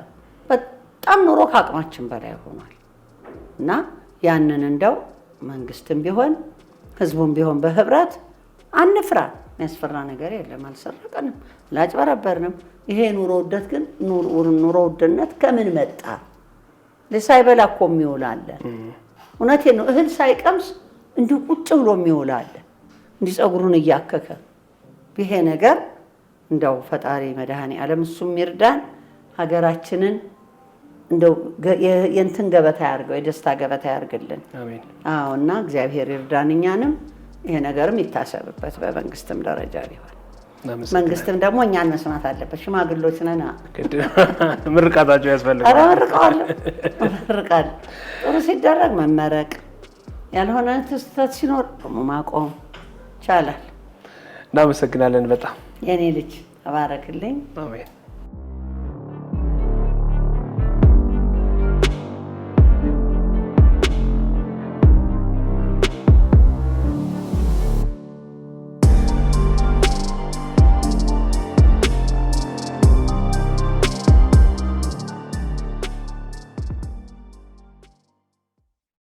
በጣም ኑሮ ከአቅማችን በላይ ሆኗል እና ያንን እንደው መንግስትም ቢሆን ህዝቡም ቢሆን በህብረት አንፍራ። የሚያስፈራ ነገር የለም። አልሰረቀንም፣ አላጭበረበርንም። ይሄ ኑሮ ውደት ግን ኑሮ ውድነት ከምን መጣ? ሳይበላ እኮ የሚውል አለ። እውነቴን ነው። እህል ሳይቀምስ እንዲሁ ቁጭ ብሎ የሚውል አለ፣ እንዲህ ፀጉሩን እያከከ። ይሄ ነገር እንደው ፈጣሪ መድኃኔዓለም እሱም ይርዳን፣ ሀገራችንን እንደው የእንትን ገበታ ያርገው፣ የደስታ ገበታ ያርግልን። አሜን። አዎ። እና እግዚአብሔር ይርዳን። እኛንም ይሄ ነገርም ይታሰብበት በመንግስትም ደረጃ ቢሆን። መንግስትም ደግሞ እኛን መስማት አለበት። ሽማግሎች ነን። ምርቃታቸው ያስፈልጋል። ኧረ መርቀዋለሁ፣ መርቃለሁ። ጥሩ ሲደረግ መመረቅ፣ ያልሆነ ስህተት ሲኖር ደግሞ ማቆም ይቻላል። እናመሰግናለን በጣም የኔ ልጅ ተባረክልኝ። አሜን።